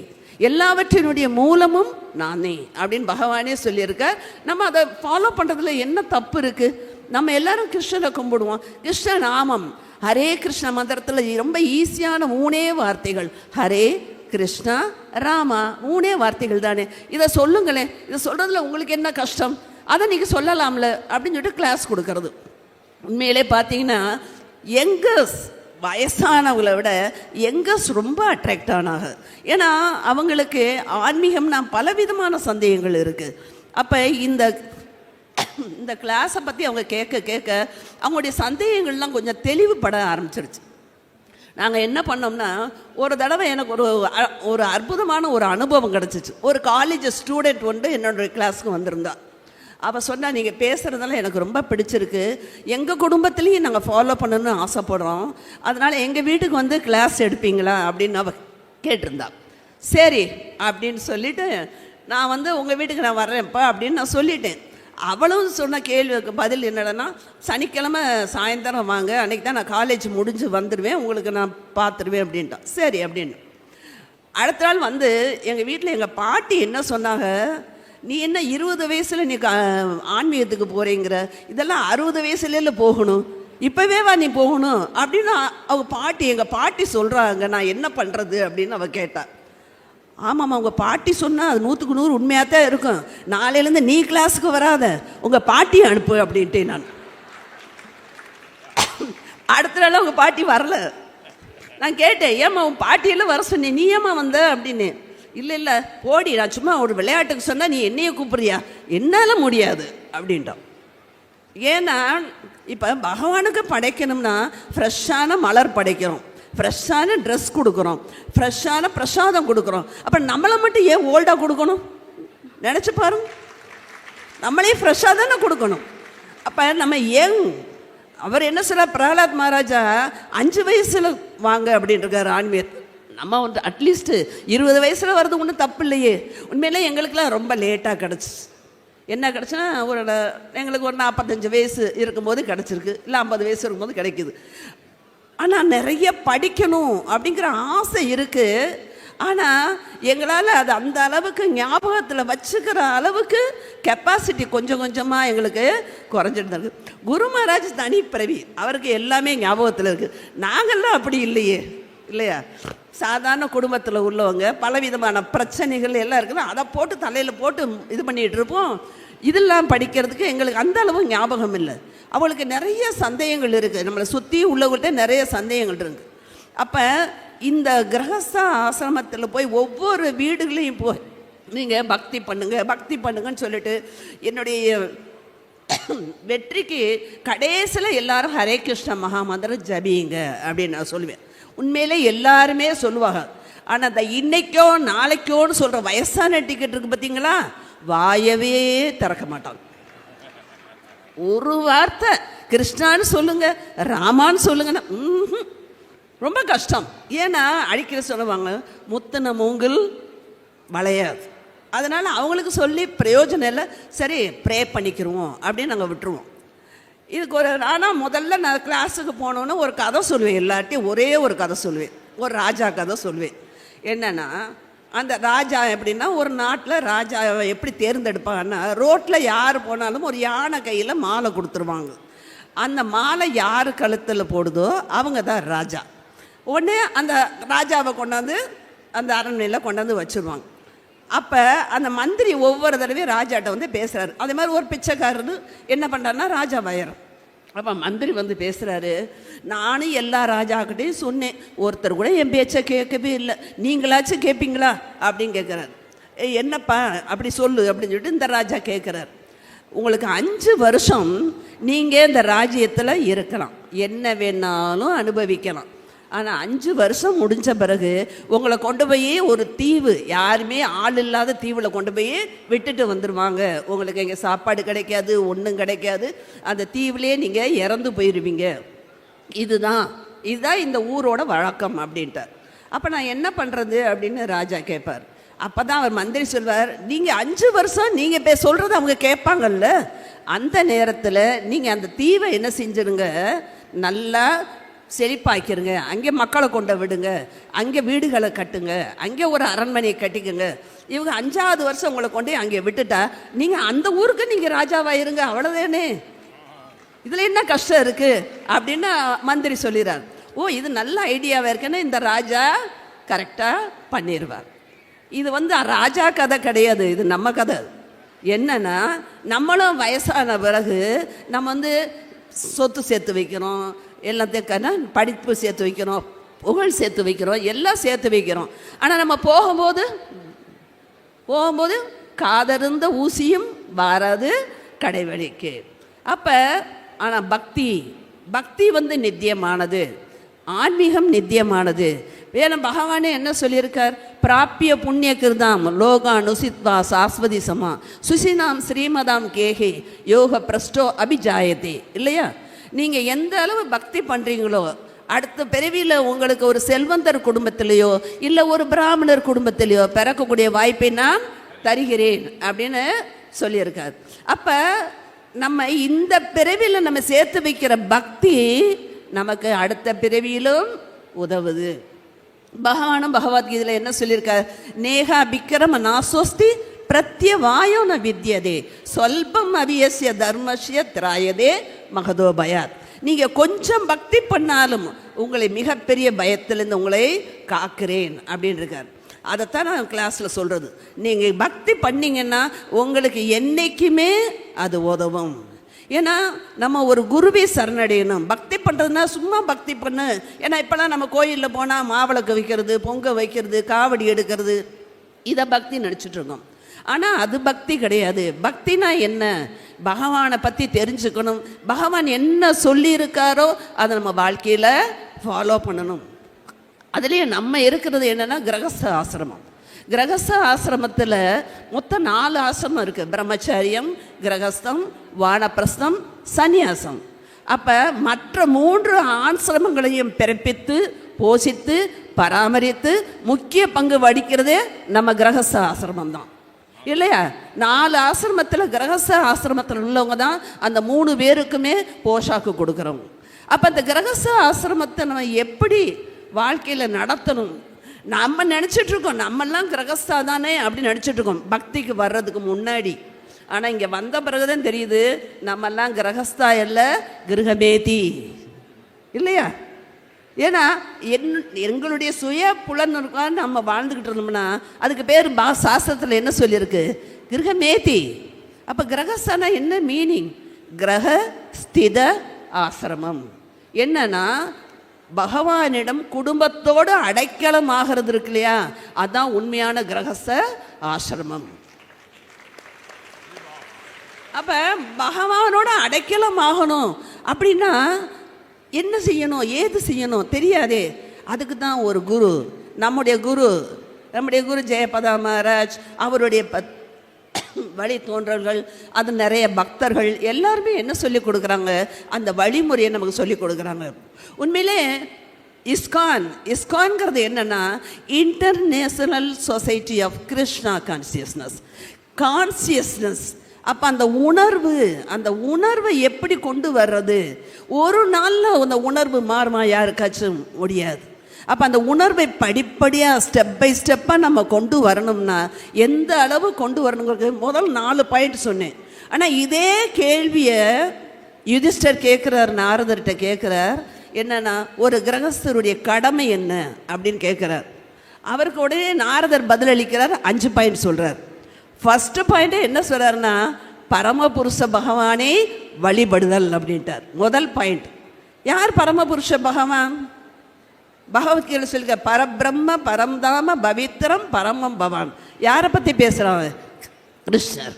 எல்லாவற்றினுடைய மூலமும் நானே அப்படின்னு பகவானே சொல்லியிருக்க. நம்ம அதை ஃபாலோ பண்ணுறதுல என்ன தப்பு இருக்குது? நம்ம எல்லாரும் கிருஷ்ணரை கும்பிடுவோம். கிருஷ்ண நாமம் ஹரே கிருஷ்ண மந்திரத்தில் ரொம்ப ஈஸியான 3 வார்த்தைகள், ஹரே கிருஷ்ணா ராமா, 3 வார்த்தைகள் தானே. இதை சொல்லுங்களேன், இதை சொல்கிறதுல உங்களுக்கு என்ன கஷ்டம், அதை நீங்கள் சொல்லலாம்ல அப்படின்னு சொல்லிட்டு கிளாஸ் கொடுக்கறது. உண்மையிலே பார்த்தீங்கன்னா யங்கர்ஸ், வயசானவங்களை விட யங்கர்ஸ் ரொம்ப அட்ராக்ட் ஆனாங்க. ஏன்னா அவங்களுக்கு ஆன்மீகம்னா பலவிதமான சந்தேகங்கள் இருக்குது. அப்போ இந்த கிளாஸை பற்றி அவங்க கேட்க அவங்களுடைய சந்தேகங்கள்லாம் கொஞ்சம் தெளிவுபட ஆரம்பிச்சிருச்சு. நாங்கள் என்ன பண்ணோம்னா, ஒரு தடவை எனக்கு ஒரு அற்புதமான ஒரு அனுபவம் கிடச்சிச்சு. ஒரு காலேஜ் ஸ்டூடெண்ட் வந்து என்னோட கிளாஸுக்கு வந்திருந்தா. அவள் சொன்னால், நீங்கள் பேசுகிறதெல்லாம் எனக்கு ரொம்ப பிடிச்சிருக்கு, எங்கள் குடும்பத்துலேயும் நாங்கள் ஃபாலோ பண்ணணும்னு ஆசைப்படுறோம், அதனால் எங்கள் வீட்டுக்கு வந்து கிளாஸ் எடுப்பீங்களா அப்படின்னு அவள் கேட்டிருந்தா. சரி அப்படின்னு சொல்லிவிட்டு, நான் வந்து உங்கள் வீட்டுக்கு நான் வர்றேன்ப்பா அப்படின்னு நான் சொல்லிட்டேன். அவளும் சொன்ன கேள்விக்கு பதில் என்னடனா, சனிக்கிழமை சாயந்தரம் வாங்க, அன்றைக்கி தான் நான் காலேஜ் முடிஞ்சு வந்துடுவேன், உங்களுக்கு நான் பார்த்துருவேன் அப்படின்ட்டான். சரி அப்படின்னு. அடுத்த நாள் வந்து எங்கள் வீட்டில் எங்கள் பாட்டி என்ன சொன்னாங்க, நீ என்ன 20 வயசில் நீ ஆன்மீகத்துக்கு போகிறேங்கிற, இதெல்லாம் 60 வயசுல போகணும், இப்போவே வா நீ போகணும் அப்படின்னு எங்கள் பாட்டி சொல்கிறாங்க, நான் என்ன பண்ணுறது அப்படின்னு அவள் கேட்டாள். ஆமாம்மா உங்கள் பாட்டி சொன்னால் அது 100க்கு 100 உண்மையாக தான் இருக்கும், நாளையிலேருந்து நீ கிளாஸுக்கு வராத, உங்கள் பாட்டியை அனுப்பு அப்படின்ட்டு. நான் அடுத்த நாள் உங்கள் பாட்டி வரல. நான் கேட்டேன், ஏம்மா உன் பாட்டியெல்லாம் வர சொன்னேன், நீ ஏம்மா வந்த அப்படின்னு. இல்லை இல்லை போடி, நான் சும்மா ஒரு விளையாட்டுக்கு சொன்னால் நீ என்னையே கூப்பிட்றியா, என்னால் முடியாது அப்படின்ட்டான். ஏன்னா இப்போ பகவானுக்கு படைக்கணும்னா ஃப்ரெஷ்ஷான மலர் படைக்கிறோம், ஃப்ரெஷ்ஷான ட்ரெஸ் கொடுக்குறோம், ஃப்ரெஷ்ஷான பிரசாதம் கொடுக்குறோம். அப்போ நம்மளை மட்டும் ஏன் ஓல்டாக கொடுக்கணும்? நினச்சி பாருங்க, நம்மளே ஃப்ரெஷ்ஷாக தானே கொடுக்கணும். அப்போ நம்ம யங். அவர் என்ன சொல்கிறார், பிரகலாத் மகாராஜா 5 வயசில் வாங்க அப்படின்ட்டுருக்காரு ஆன்மீகத்தை. நம்ம வந்து அட்லீஸ்ட்டு 20 வயசில் வர்றது ஒன்றும் தப்பு இல்லையே. உண்மையிலே எங்களுக்கெல்லாம் ரொம்ப லேட்டாக கிடச்சி. என்ன கிடச்சுன்னா எங்களுக்கு ஒரு 45 வயசு இருக்கும்போது கிடச்சிருக்கு, இல்லை 50 வயசு இருக்கும்போது கிடைக்குது. ஆனால் நிறைய படிக்கணும் அப்படிங்கிற ஆசை இருக்குது. ஆனால் எங்களால் அது அந்த அளவுக்கு ஞாபகத்தில் வச்சுக்கிற அளவுக்கு கெப்பாசிட்டி கொஞ்சம் கொஞ்சமாக எங்களுக்கு குறைஞ்சிட்டு இருக்குது. குரு மகாராஜ் தனி பிறவி, அவருக்கு எல்லாமே ஞாபகத்தில் இருக்குது. நாங்கள்லாம் அப்படி இல்லையே, இல்லையா? சாதாரண குடும்பத்தில் உள்ளவங்க பலவிதமான பிரச்சனைகள் எல்லாம் இருக்குது, அதை போட்டு தலையில் போட்டு இது பண்ணிகிட்டு இருப்போம். இதெல்லாம் படிக்கிறதுக்கு எங்களுக்கு அந்த அளவு ஞாபகம் இல்லை. அவளுக்கு நிறைய சந்தேகங்கள் இருக்குது, நம்மளை சுற்றி உள்ளவங்கள்ட்ட நிறைய சந்தேகங்கள் இருக்குது. அப்போ இந்த கிரகஸ்த ஆசிரமத்தில் போய் ஒவ்வொரு வீடுகளையும் போய் நீங்கள் பக்தி பண்ணுங்கன்னு சொல்லிட்டு என்னுடைய வெற்றிக்கு கடைசியில் எல்லாரும் ஹரே கிருஷ்ண மகாமந்திரம் ஜபிங்க அப்படின்னு நான் சொல்லுவேன். உண்மையிலே எல்லாருமே சொல்லுவாங்க. ஆனால் அந்த இன்னைக்கோ நாளைக்கோன்னு சொல்கிற வயசான டிக்கெட் இருக்குது பார்த்தீங்களா, வாயவே திறக்க மாட்டாங்க. ஒரு வார்த்தை கிருஷ்ணான்னு சொல்லுங்க, ராமான்னு சொல்லுங்கன்னா ரொம்ப கஷ்டம். ஏன்னா அடிக்கிற சொல்லுவாங்க, முத்தின மூங்கில் வளையாது. அதனால் அவங்களுக்கு சொல்லி பிரயோஜனம் இல்லை. சரி ப்ரே பண்ணிக்கிறோம் அப்படின்னு நாங்கள் விட்டுருவோம். இதுக்கு ஆனால் முதல்ல நான் கிளாஸுக்கு போனோன்னு ஒரு கதை சொல்லுவேன். எல்லார்ட்டையும் ஒரே ஒரு கதை சொல்லுவேன், ஒரு ராஜா கதை சொல்லுவேன். என்னென்னா, அந்த ராஜா எப்படின்னா, ஒரு நாட்டில் ராஜாவை எப்படி தேர்ந்தெடுப்பாங்கன்னா, ரோட்டில் யார் போனாலும் ஒரு யானை கையில் மாலை கொடுத்துருவாங்க. அந்த மாலை யார் கழுத்தில் போடுதோ அவங்க தான் ராஜா. உடனே அந்த ராஜாவை கொண்டாந்து அந்த அரண்மனையில் கொண்டாந்து வச்சுருவாங்க. அப்போ அந்த மந்திரி ஒவ்வொரு தடவையும் ராஜாட்ட வந்து பேசுகிறாரு. அதே மாதிரி ஒரு பிச்சைக்காரரு என்ன பண்ணுறாருன்னா ராஜா வயிறு. அப்போ மந்திரி வந்து பேசுகிறாரு, நானும் எல்லா ராஜாக்கிட்டையும் சொன்னேன், ஒருத்தர் கூட என் பேச்சை கேட்கவே இல்லை, நீங்களாச்சும் கேட்பீங்களா அப்படின்னு கேட்குறாரு. என்னப்பா அப்படி சொல்லு அப்படின்னு சொல்லிட்டு இந்த ராஜா கேட்குறாரு. உங்களுக்கு 5 வருஷம் நீங்கள் இந்த ராஜ்யத்தில் இருக்கலாம், என்ன வேணாலும் அனுபவிக்கலாம். ஆனால் 5 வருஷம் முடிஞ்ச பிறகு உங்களை கொண்டு போய் ஒரு தீவு, யாருமே ஆள் இல்லாத தீவில் கொண்டு போய் விட்டுட்டு வந்துடுவாங்க. உங்களுக்கு இங்கே சாப்பாடு கிடைக்காது, ஒன்றும் கிடைக்காது, அந்த தீவிலே நீங்கள் இறந்து போயிடுவீங்க. இதுதான் இந்த ஊரோட வழக்கம் அப்படின்ட்டார். அப்போ நான் என்ன பண்ணுறது அப்படின்னு ராஜா கேட்பார். அப்போ தான் அவர் மந்திரி சொல்வார், நீங்கள் 5 வருஷம் நீங்கள் சொல்கிறது அவங்க கேட்பாங்கல்ல, அந்த நேரத்தில் நீங்கள் அந்த தீவை என்ன செஞ்சிருங்க, நல்லா செழிப்பாக்கிருங்க, அங்கே மக்களை கொண்டு விடுங்க, அங்கே வீடுகளை கட்டுங்க, அங்கே ஒரு அரண்மனையை கட்டிக்குங்க. இவங்க 5ஆவது வருஷம் உங்களை கொண்டு அங்கே விட்டுட்டா நீங்கள் அந்த ஊருக்கு நீங்கள் ராஜாவாயிருங்க, அவ்வளோதானே, இதில் என்ன கஷ்டம் இருக்குது அப்படின்னு மந்திரி சொல்லிடுறார். ஓ இது நல்ல ஐடியாவாக இருக்குன்னு இந்த ராஜா கரெக்டாக பண்ணிடுவார். இது வந்து ராஜா கதை கிடையாது, இது நம்ம கதை. என்னன்னா, நம்மளும் வயசான பிறகு நம்ம வந்து சொத்து சேர்த்து வைக்கிறோம், எல்லாத்தையும் படிப்பு சேர்த்து வைக்கிறோம், புகழ் சேர்த்து வைக்கிறோம், எல்லாம் சேர்த்து வைக்கிறோம். ஆனால் நம்ம போகும்போது காதருந்த ஊசியும் வாராது கடைவழிக்கு. அப்போ ஆனால் பக்தி வந்து நித்தியமானது, ஆன்மீகம் நித்தியமானது. வேணும் பகவானே என்ன சொல்லியிருக்கார், பிராப்பிய புண்ணிய கிருதாம் லோகா நுசித்வா சாஸ்வதி சமா சுசினாம் ஸ்ரீமதாம் கேகே யோக பிரஷ்டோ அபிஜாயத்தே. இல்லையா? நீங்கள் எந்த அளவு பக்தி பண்ணுறீங்களோ, அடுத்த பிறவியில் உங்களுக்கு ஒரு செல்வந்தர் குடும்பத்திலேயோ இல்லை ஒரு பிராமணர் குடும்பத்திலேயோ பிறக்கக்கூடிய வாய்ப்பை நான் தருகிறேன் அப்படின்னு சொல்லியிருக்கார். அப்போ நம்ம இந்த பிறவியில் நம்ம சேர்த்து வைக்கிற பக்தி நமக்கு அடுத்த பிறவியிலும் உதவுது. பகவானும் பகவத்கீதையில் என்ன சொல்லியிருக்கார், நேகா விக்ரம நாசோஸ்தி பிரத்யவாயோ ந வித்யதே சொல்பம் அவியசிய தர்மஸ்ய திராயதே மகதோ பயாத். நீங்கள் கொஞ்சம் பக்தி பண்ணாலும் உங்களை மிகப்பெரிய பயத்திலிருந்து உங்களை காக்கிறேன் அப்படின்னு இருக்கார். அதைத்தான் நான் கிளாஸில் சொல்கிறது. நீங்கள் பக்தி பண்ணிங்கன்னா உங்களுக்கு என்றைக்குமே அது உதவும். ஏன்னா நம்ம ஒரு குருவை சரணடையணும். பக்தி பண்ணுறதுனா சும்மா பக்தி பண்ணு. ஏன்னா இப்போலாம் நம்ம கோயிலில் போனால் மாவிளக்கு வைக்கிறது, பொங்க வைக்கிறது, காவடி எடுக்கிறது, இதை பக்தி நினச்சிட்ருக்கோம். ஆனால் அது பக்தி கிடையாது. பக்தினா என்ன? பகவானை பற்றி தெரிஞ்சுக்கணும். பகவான் என்ன சொல்லியிருக்காரோ அதை நம்ம வாழ்க்கையில் ஃபாலோ பண்ணணும். அதுலேயே நம்ம இருக்கிறது என்னென்னா கிரகஸ்த ஆசிரமம். கிரகஸ்த ஆசிரமத்தில் மொத்தம் 4 ஆசிரமம் இருக்குது. பிரம்மச்சரியம், கிரகஸ்தம், வானப்பிரஸ்தம், சந்நியாசம். அப்போ மற்ற 3 ஆசிரமங்களையும் பிறப்பித்து போஷித்து பராமரித்து முக்கிய பங்கு வகிக்கிறதே நம்ம கிரகஸ்த ஆசிரமம் தான், இல்லையா? 4 ஆசிரமத்தில் கிரகஸ்த ஆசிரமத்தில் உள்ளவங்க தான் அந்த 3 பேருக்குமே போஷாக்கு கொடுக்குறவங்க. அப்போ அந்த கிரகஸ்த ஆசிரமத்தை நம்ம எப்படி வாழ்க்கையில் நடத்தணும்? நம்ம நினச்சிட்ருக்கோம் நம்மெல்லாம் கிரகஸ்தா தானே அப்படின்னு நினச்சிட்ருக்கோம் பக்திக்கு வர்றதுக்கு முன்னாடி. ஆனால் இங்கே வந்த பிறகு தான் தெரியுது நம்மெல்லாம் கிரகஸ்தா இல்லை, கிரகமேதி, இல்லையா? ஏன்னா எங்களுடைய சுய புலனுக்காக நம்ம வாழ்ந்துக்கிட்டு இருந்தோம்னா அதுக்கு பேர் சாஸ்திரத்தில் என்ன சொல்லியிருக்கு? கிரகமேதி. அப்போ கிரகஸ்தானா என்ன மீனிங்? கிரக ஸ்தித ஆசிரமம். என்னன்னா பகவானிடம் குடும்பத்தோடு அடைக்கலம் ஆகிறது இருக்கு இல்லையா, அதுதான் உண்மையான கிரகஸ்த ஆசிரமம். அப்போ பகவானோட அடைக்கலம் ஆகணும் அப்படின்னா என்ன செய்யணும், ஏது செய்யணும் தெரியாதே. அதுக்கு தான் ஒரு குரு, நம்முடைய குரு ஜெயபதா மகாராஜ், அவருடைய வழி தோன்றல்கள், அது நிறைய பக்தர்கள் எல்லாருமே என்ன சொல்லி கொடுக்குறாங்க? அந்த வழிமுறையை நமக்கு சொல்லி கொடுக்குறாங்க. உண்மையிலே இஸ்கான்ங்கிறது என்னன்னா international society of Krishna consciousness. அப்போ அந்த உணர்வை எப்படி கொண்டு வர்றது? ஒரு நாளில் அந்த உணர்வு மாறுமா? யாருக்காச்சும் முடியாது. அப்போ அந்த உணர்வை படிப்படியாக ஸ்டெப் பை ஸ்டெப்பாக நம்ம கொண்டு வரணும்னா எந்த அளவு கொண்டு வரணுங்கிறது முதல் 4 பாயிண்ட் சொன்னேன். ஆனால் இதே கேள்வியை யுதிஷ்டர் கேட்குறார், நாரதர்கிட்ட கேட்குறார். என்னன்னா ஒரு கிரகஸ்தருடைய கடமை என்ன அப்படின்னு கேட்குறார். அவருக்கு உடனே நாரதர் பதிலளிக்கிறார், 5 பாயிண்ட் சொல்கிறார். ஃபஸ்ட்டு பாயிண்ட்டே என்ன சொல்கிறாருன்னா பரமபுருஷ பகவானை வழிபடுதல் அப்படின்ட்டார். முதல் பாயிண்ட். யார் பரமபுருஷ பகவான்? பகவத்கீதை சொல்லிக்க பரபிரம்ம பரம்தாம பவித்திரம் பரமம் பவான். யாரை பற்றி பேசுகிறாங்க? கிருஷ்ணர்.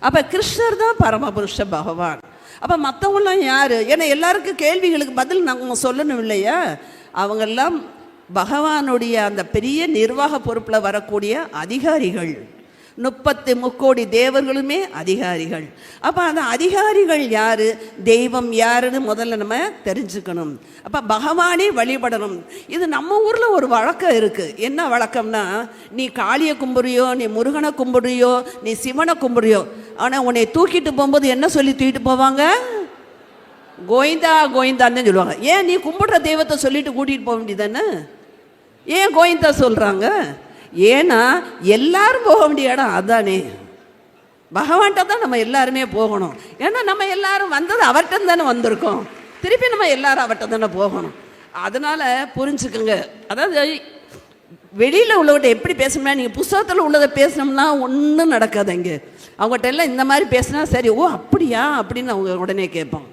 அப்போ கிருஷ்ணர் தான் பரமபுருஷ பகவான். அப்போ மற்றவங்களாம் யார்? ஏன்னா எல்லாருக்கும் கேள்விகளுக்கு பதில் நாங்கள் சொல்லணும் இல்லையா? அவங்கெல்லாம் பகவானுடைய அந்த பெரிய நிர்வாக பொறுப்பில் வரக்கூடிய அதிகாரிகள். 33 கோடி தேவர்களுமே அதிகாரிகள். அப்போ அந்த அதிகாரிகள் யார், தெய்வம் யாருன்னு முதல்ல நம்ம தெரிஞ்சுக்கணும். அப்போ பகவானே வழிபடணும். இது நம்ம ஊரில் ஒரு வழக்கம் இருக்குது. என்ன வழக்கம்னா, நீ காளியை கும்பிடுறியோ, நீ முருகனை கும்பிடுறியோ, நீ சிவனை கும்பிடுறியோ, ஆனால் உன்னை தூக்கிட்டு போகும்போது என்ன சொல்லி தூக்கிட்டு போவாங்க? கோவிந்தா கோவிந்தான்னு சொல்லுவாங்க. ஏன் நீ கும்பிடுற தெய்வத்தை சொல்லிட்டு கூட்டிகிட்டு போக வேண்டியதானே? ஏன் கோவிந்தா சொல்கிறாங்க? ஏன்னா எல்லாரும் போக வேண்டிய இடம் அதானே, பகவான்கிட்ட தான் நம்ம எல்லாருமே போகணும். ஏன்னா நம்ம எல்லாரும் வந்தது அவர்கிட்ட தானே வந்திருக்கோம், திருப்பி நம்ம எல்லாரும் அவர்கிட்ட தானே போகணும். அதனால் புரிஞ்சுக்குங்க. அதாவது வெளியில் உள்ளவர்கிட்ட எப்படி பேசணும்னா, நீங்கள் புஸ்தகத்தில் உள்ளதை பேசினோம்னா ஒன்றும் நடக்காது. இங்கே அவங்ககிட்ட எல்லாம் இந்த மாதிரி பேசினா சரி, ஓ அப்படியா அப்படின்னு அவங்க உடனே கேட்பாங்க.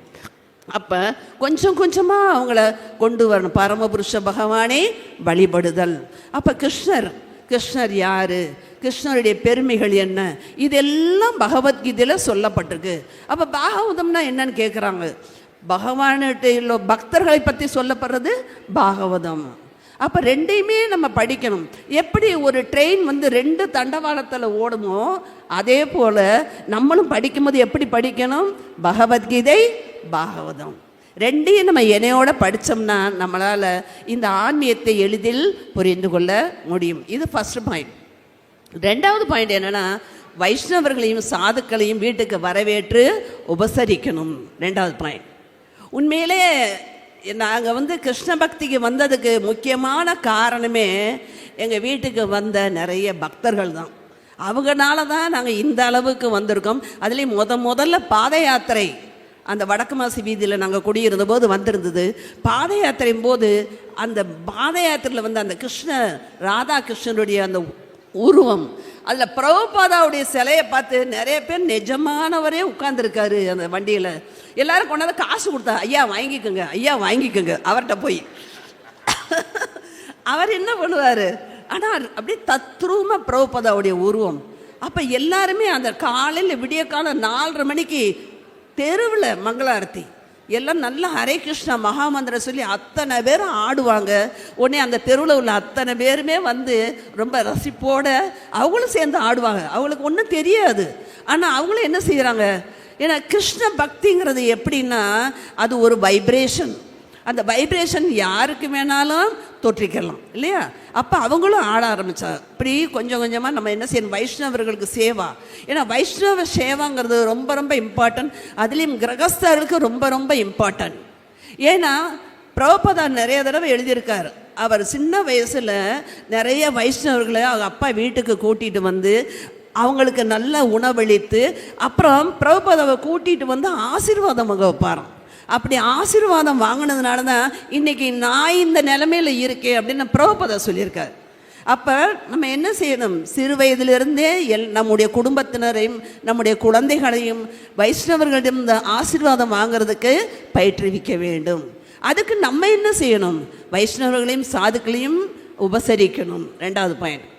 அப்போ கொஞ்சம் கொஞ்சமாக அவங்கள கொண்டு வரணும். பரமபுருஷ பகவானே வழிபடுதல். அப்போ கிருஷ்ணர் யார், கிருஷ்ணருடைய பெருமைகள் என்ன, இதெல்லாம் பகவத்கீதையில் சொல்லப்பட்டிருக்கு. அப்போ பாகவதம்னா என்னன்னு கேட்குறாங்க. பகவான்கிட்ட உள்ள பக்தர்களை பற்றி சொல்லப்படுறது பாகவதம். அப்போ ரெண்டையுமே நம்ம படிக்கணும். எப்படி ஒரு ட்ரெயின் 2 தண்டவாளத்தில் ஓடுமோ அதே போல் நம்மளும் படிக்கும்போது எப்படி படிக்கணும்? பகவத்கீதை, பாகவதம் ரெண்டையும் நம்ம இணையோட படித்தோம்னா நம்மளால் இந்த ஆன்மீகத்தை எளிதில் புரிந்து கொள்ள முடியும். இது ஃபஸ்ட்டு பாயிண்ட். 2வது பாயிண்ட் என்னென்னா, வைஷ்ணவர்களையும் சாதுக்களையும் வீட்டுக்கு வரவேற்று உபசரிக்கணும். 2வது பாயிண்ட். உண்மையிலே நாங்கள் கிருஷ்ண பக்திக்கு வந்ததுக்கு முக்கியமான காரணமே எங்கள் வீட்டுக்கு வந்த நிறைய பக்தர்கள் தான். அவங்கனால தான் நாங்கள் இந்த அளவுக்கு வந்திருக்கோம். அதுலேயும் முதல்ல பாத யாத்திரை அந்த வடக்கு மாசி வீதியில் நாங்கள் குடியிருந்த போது வந்திருந்தது. பாத யாத்திரையும் போது அந்த பாத யாத்திரையில் வந்து அந்த ராதா கிருஷ்ணனுடைய அந்த உருவம், அதில் பிரபுபாதாவுடைய சிலையை பார்த்து நிறைய பேர் நிஜமானவரே உட்கார்ந்துருக்காரு அந்த வண்டியில். எல்லாரும் கொண்டாந்து காசு கொடுத்தா, ஐயா வாங்கிக்கோங்க, ஐயா வாங்கிக்கோங்க. அவர்கிட்ட போய் அவர் என்ன பண்ணுவார், ஆனால் அப்படியே தத்ரூபமா பிரபுபாதாவுடைய உருவம். அப்போ எல்லாருமே அந்த காலையில் விடிய காலம் 4:30 மணிக்கு தெருவில் மங்களாரத்தி எல்லாம் நல்லா ஹரே கிருஷ்ணா மகாமந்திரம் சொல்லி அத்தனை பேரும் ஆடுவாங்க. உடனே அந்த தெருவில் உள்ள அத்தனை பேருமே வந்து ரொம்ப ரசிப்போட அவங்களும் சேர்ந்து ஆடுவாங்க. அவங்களுக்கு ஒன்றும் தெரியாது, ஆனால் அவங்களும் என்ன செய்கிறாங்க, ஏன்னா கிருஷ்ண பக்திங்கிறது எப்படின்னா அது ஒரு வைப்ரேஷன். அந்த வைப்ரேஷன் யாருக்கு வேணாலும் தோற்றிக்கலாம் இல்லையா? அப்போ அவங்களும் ஆட ஆரம்பித்தாங்க. இப்படி கொஞ்சம் கொஞ்சமாக நம்ம என்ன செய்யணும், வைஷ்ணவர்களுக்கு சேவா. ஏன்னா வைஷ்ணவ சேவாங்கிறது ரொம்ப ரொம்ப இம்பார்ட்டன்ட். அதுலேயும் கிரகஸ்தர்களுக்கு ரொம்ப ரொம்ப இம்பார்ட்டன்ட். ஏன்னா பிரபுபாதா நிறைய தடவை எழுதியிருக்கார். அவர் சின்ன வயசில் நிறைய வைஷ்ணவர்களை அவங்க அப்பா வீட்டுக்கு கூட்டிகிட்டு வந்து அவங்களுக்கு நல்ல உணவளித்து அப்புறம் பிரபுபாதாவை கூட்டிகிட்டு வந்து ஆசீர்வாதம் வாங்க வைப்பாராம். அப்படி ஆசீர்வாதம் வாங்கினதுனால தான் இன்றைக்கி நான் இந்த நிலைமையில் இருக்கேன் அப்படின்னு பிரபுபாதா சொல்லியிருக்கார். அப்போ நம்ம என்ன செய்யணும், சிறு வயதிலிருந்தே நம்முடைய குடும்பத்தினரையும் நம்முடைய குழந்தைகளையும் வைஷ்ணவர்களிடம் இந்த ஆசீர்வாதம் வாங்கிறதுக்கு பயிற்றுவிக்க வேண்டும். அதுக்கு நம்ம என்ன செய்யணும், வைஷ்ணவர்களையும் சாதுக்களையும் உபசரிக்கணும். 2வது பாயிண்ட்.